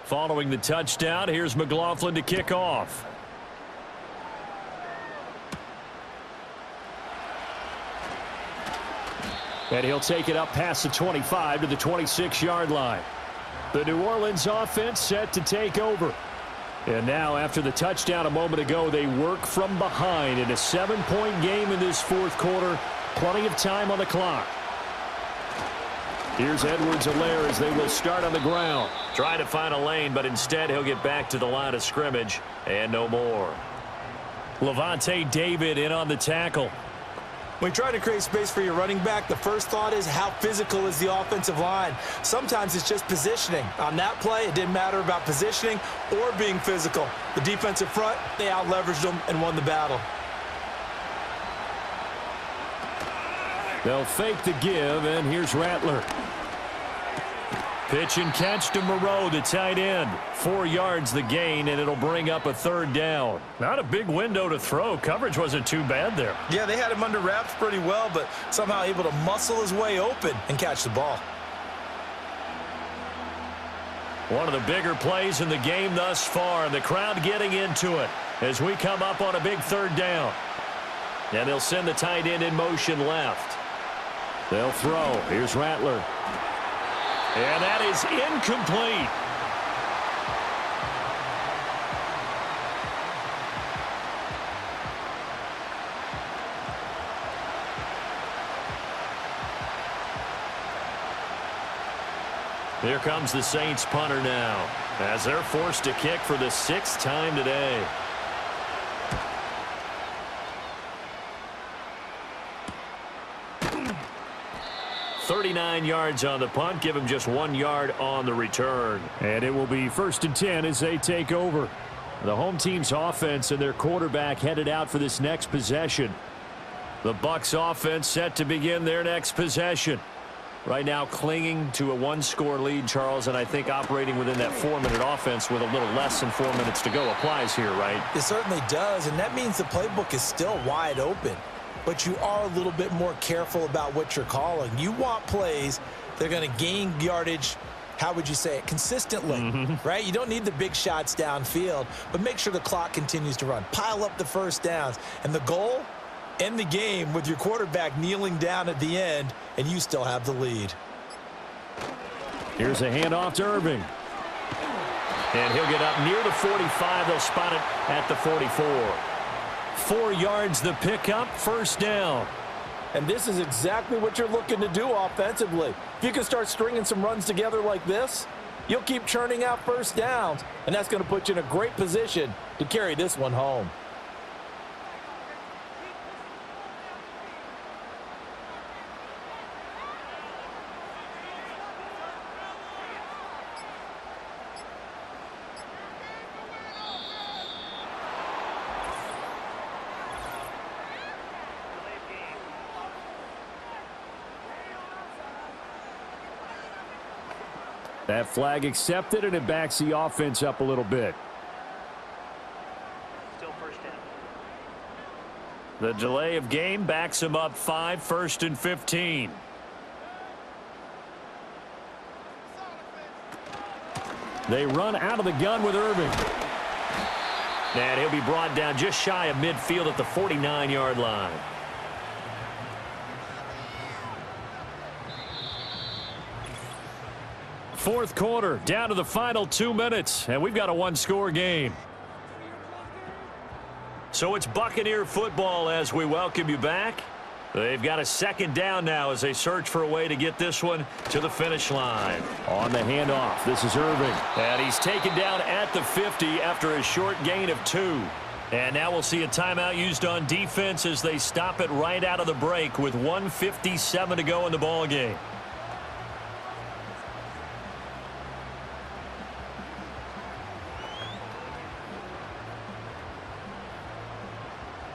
Following the touchdown, here's McLaughlin to kick off. And he'll take it up past the 25 to the 26-yard line. The New Orleans offense set to take over. And now, after the touchdown a moment ago, they work from behind in a 7-point game in this 4th quarter. Plenty of time on the clock. Here's Edwards-Helaire as they will start on the ground. Trying to find a lane, but instead he'll get back to the line of scrimmage and no more. Levante David in on the tackle. When you try to create space for your running back, the first thought is how physical is the offensive line. Sometimes it's just positioning. On that play, it didn't matter about positioning or being physical. The defensive front, they out-leveraged them and won the battle. They'll fake the give, and here's Rattler. Pitch and catch to Moreau, the tight end. 4 yards the gain, and it'll bring up a 3rd down. Not a big window to throw. Coverage wasn't too bad there. Yeah, they had him under wraps pretty well, but somehow able to muscle his way open and catch the ball. One of the bigger plays in the game thus far, and the crowd getting into it as we come up on a big 3rd down. And they'll send the tight end in motion left. They'll throw. Here's Rattler. And that is incomplete. Here comes the Saints punter now, as they're forced to kick for the 6th time today. .39 yards on the punt, give him just 1 yard on the return. And it will be 1st and 10 as they take over. The home team's offense and their quarterback headed out for this next possession. The Bucs offense set to begin their next possession. Right now clinging to a 1-score lead, Charles, and I think operating within that 4-minute offense with a little less than 4 minutes to go applies here, right? It certainly does, and that means the playbook is still wide open. But you are a little bit more careful about what you're calling. You want plays that are going to gain yardage, how would you say it, consistently, right? You don't need the big shots downfield, but make sure the clock continues to run. Pile up the first downs. And the goal, end the game with your quarterback kneeling down at the end, and you still have the lead. Here's a handoff to Irving. And he'll get up near the 45. They'll spot it at the 44. 4 yards the pickup, 1st down. And this is exactly what you're looking to do offensively. If you can start stringing some runs together like this, you'll keep churning out first downs, and that's going to put you in a great position to carry this one home. That flag accepted, and it backs the offense up a little bit. Still first down. The delay of game backs him up 5, 1st and 15. They run out of the gun with Irving. And he'll be brought down just shy of midfield at the 49-yard line. Fourth quarter, down to the final 2 minutes, and we've got a one-score game. So it's Buccaneer football as we welcome you back. They've got a second down now as they search for a way to get this one to the finish line. On the handoff, this is Irving. And he's taken down at the 50 after a short gain of 2. And now we'll see a timeout used on defense as they stop it right out of the break with 1:57 to go in the ball game.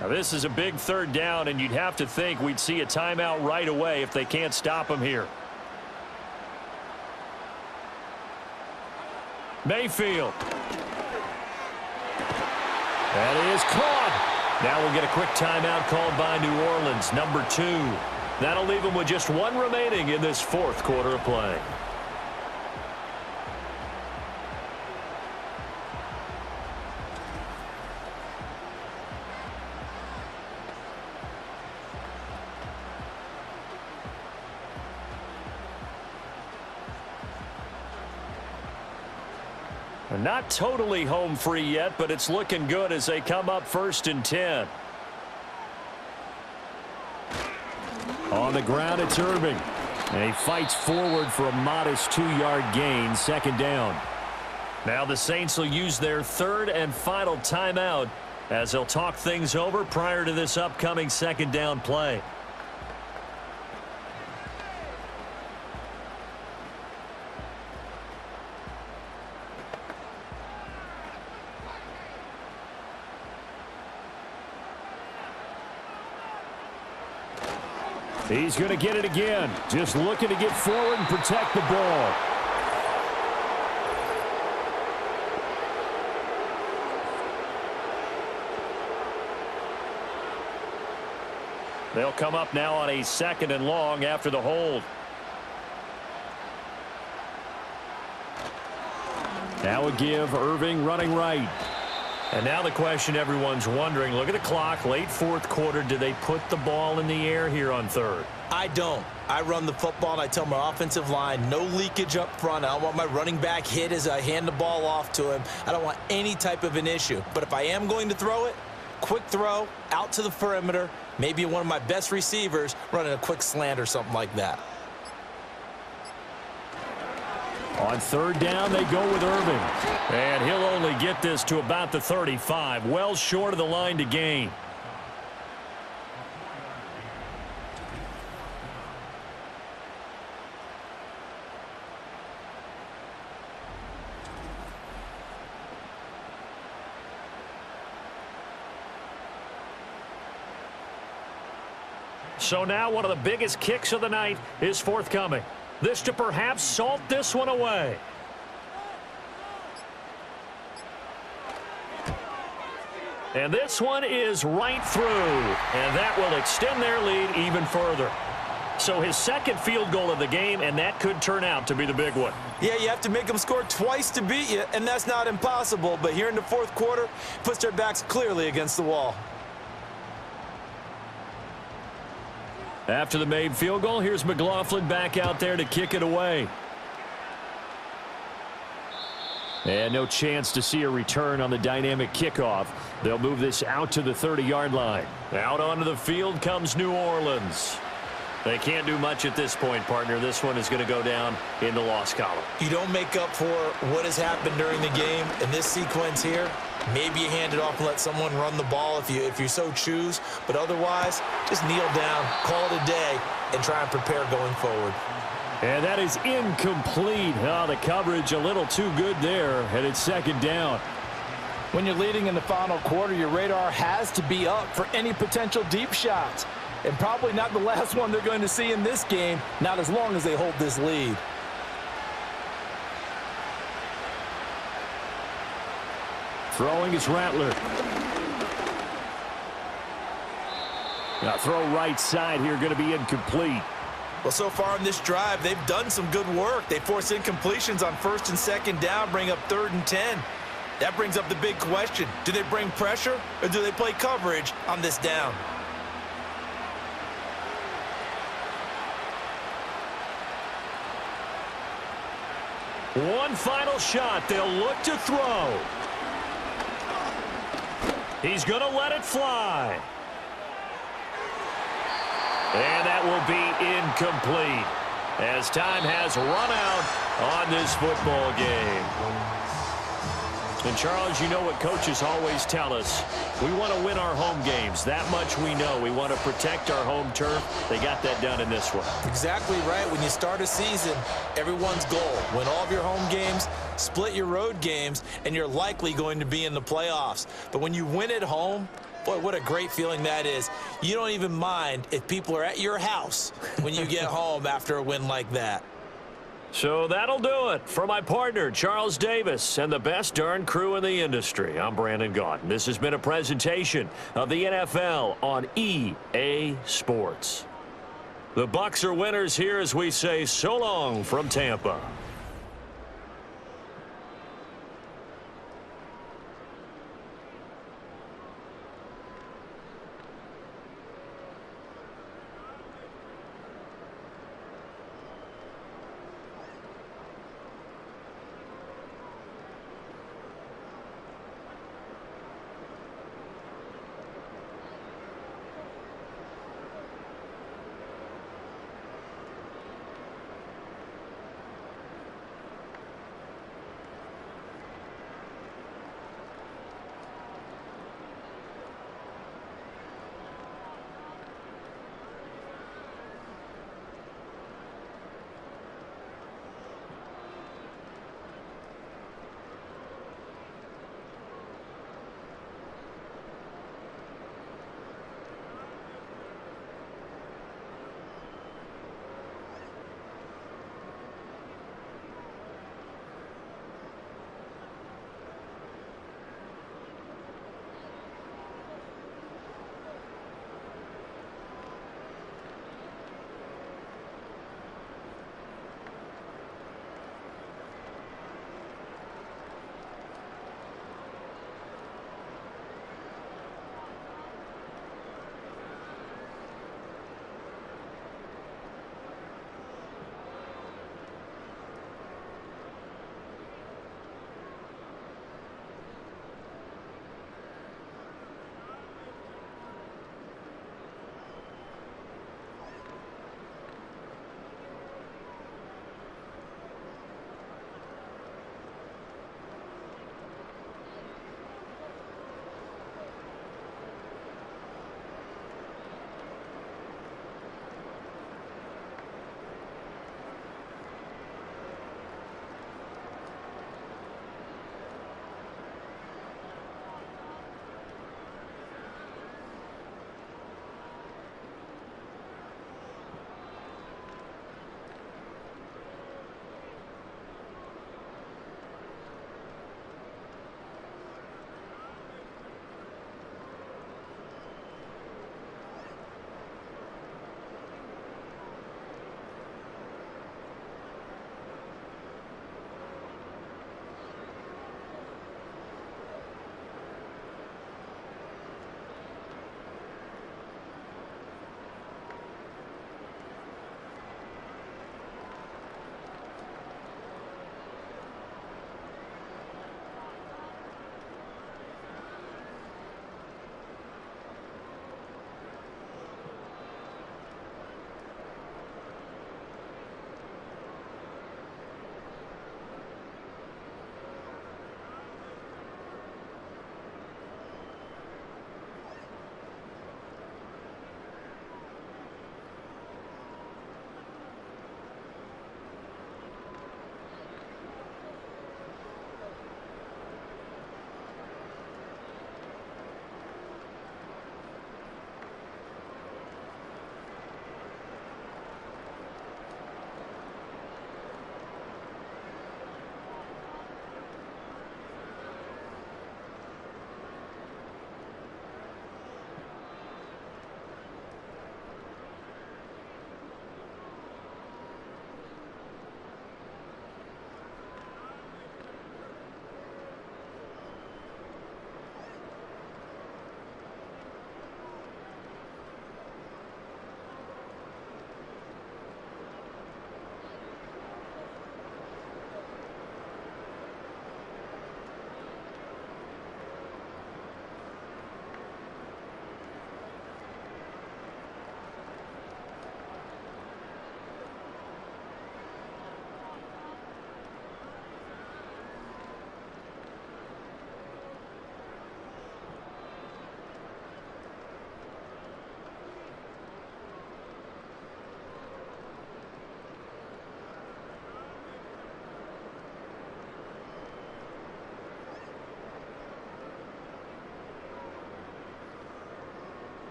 Now this is a big third down, and you'd have to think we'd see a timeout right away if they can't stop him here. Mayfield. That is caught. Now we'll get a quick timeout called by New Orleans, number 2. That'll leave them with just 1 remaining in this fourth quarter of play. Not totally home free yet, but it's looking good as they come up 1st and 10. On the ground, it's Irving. And he fights forward for a modest 2-yard gain, second down. Now the Saints will use their third and final timeout as they'll talk things over prior to this upcoming second down play. He's going to get it again. Just looking to get forward and protect the ball. They'll come up now on a 2nd and long after the hold. Now a give, Irving running right. And now the question everyone's wondering, look at the clock, late fourth quarter, do they put the ball in the air here on third? I don't. I run the football, and I tell my offensive line, no leakage up front. I don't want my running back hit as I hand the ball off to him. I don't want any type of an issue. But if I am going to throw it, quick throw, out to the perimeter, maybe one of my best receivers running a quick slant or something like that. On third down, they go with Irving. And he'll only get this to about the 35, well short of the line to gain. So now one of the biggest kicks of the night is forthcoming. This to perhaps salt this one away. And this one is right through. And that will extend their lead even further. So his second field goal of the game, and that could turn out to be the big one. Yeah, you have to make them score twice to beat you, and that's not impossible. But here in the fourth quarter, puts their backs clearly against the wall. After the made field goal, here's McLaughlin back out there to kick it away. And no chance to see a return on the dynamic kickoff. They'll move this out to the 30-yard line. Out onto the field comes New Orleans. They can't do much at this point, partner. This one is going to go down in the loss column. You don't make up for what has happened during the game. In this sequence here, maybe you hand it off and let someone run the ball if you so choose. But otherwise, just kneel down, call it a day, and try and prepare going forward. And that is incomplete. Oh, the coverage a little too good there, and it's second down. When you're leading in the final quarter, your radar has to be up for any potential deep shots. And probably not the last one they're going to see in this game, not as long as they hold this lead. Throwing is Rattler. Now throw right side here, going to be incomplete. Well, so far in this drive, they've done some good work. They force incompletions on 1st and 2nd down, bring up 3rd and 10. That brings up the big question. Do they bring pressure or do they play coverage on this down? One final shot. They'll look to throw. He's going to let it fly. And that will be incomplete as time has run out on this football game. And, Charles, you know what coaches always tell us. We want to win our home games. That much we know. We want to protect our home turf. They got that done in this one. Exactly right. When you start a season, everyone's goal, win all of your home games, split your road games, and you're likely going to be in the playoffs. But when you win at home, boy, what a great feeling that is. You don't even mind if people are at your house when you get home after a win like that. So that'll do it for my partner, Charles Davis, and the best darn crew in the industry. I'm Brandon Gaudin. This has been a presentation of the NFL on EA Sports. The Bucs are winners here as we say so long from Tampa.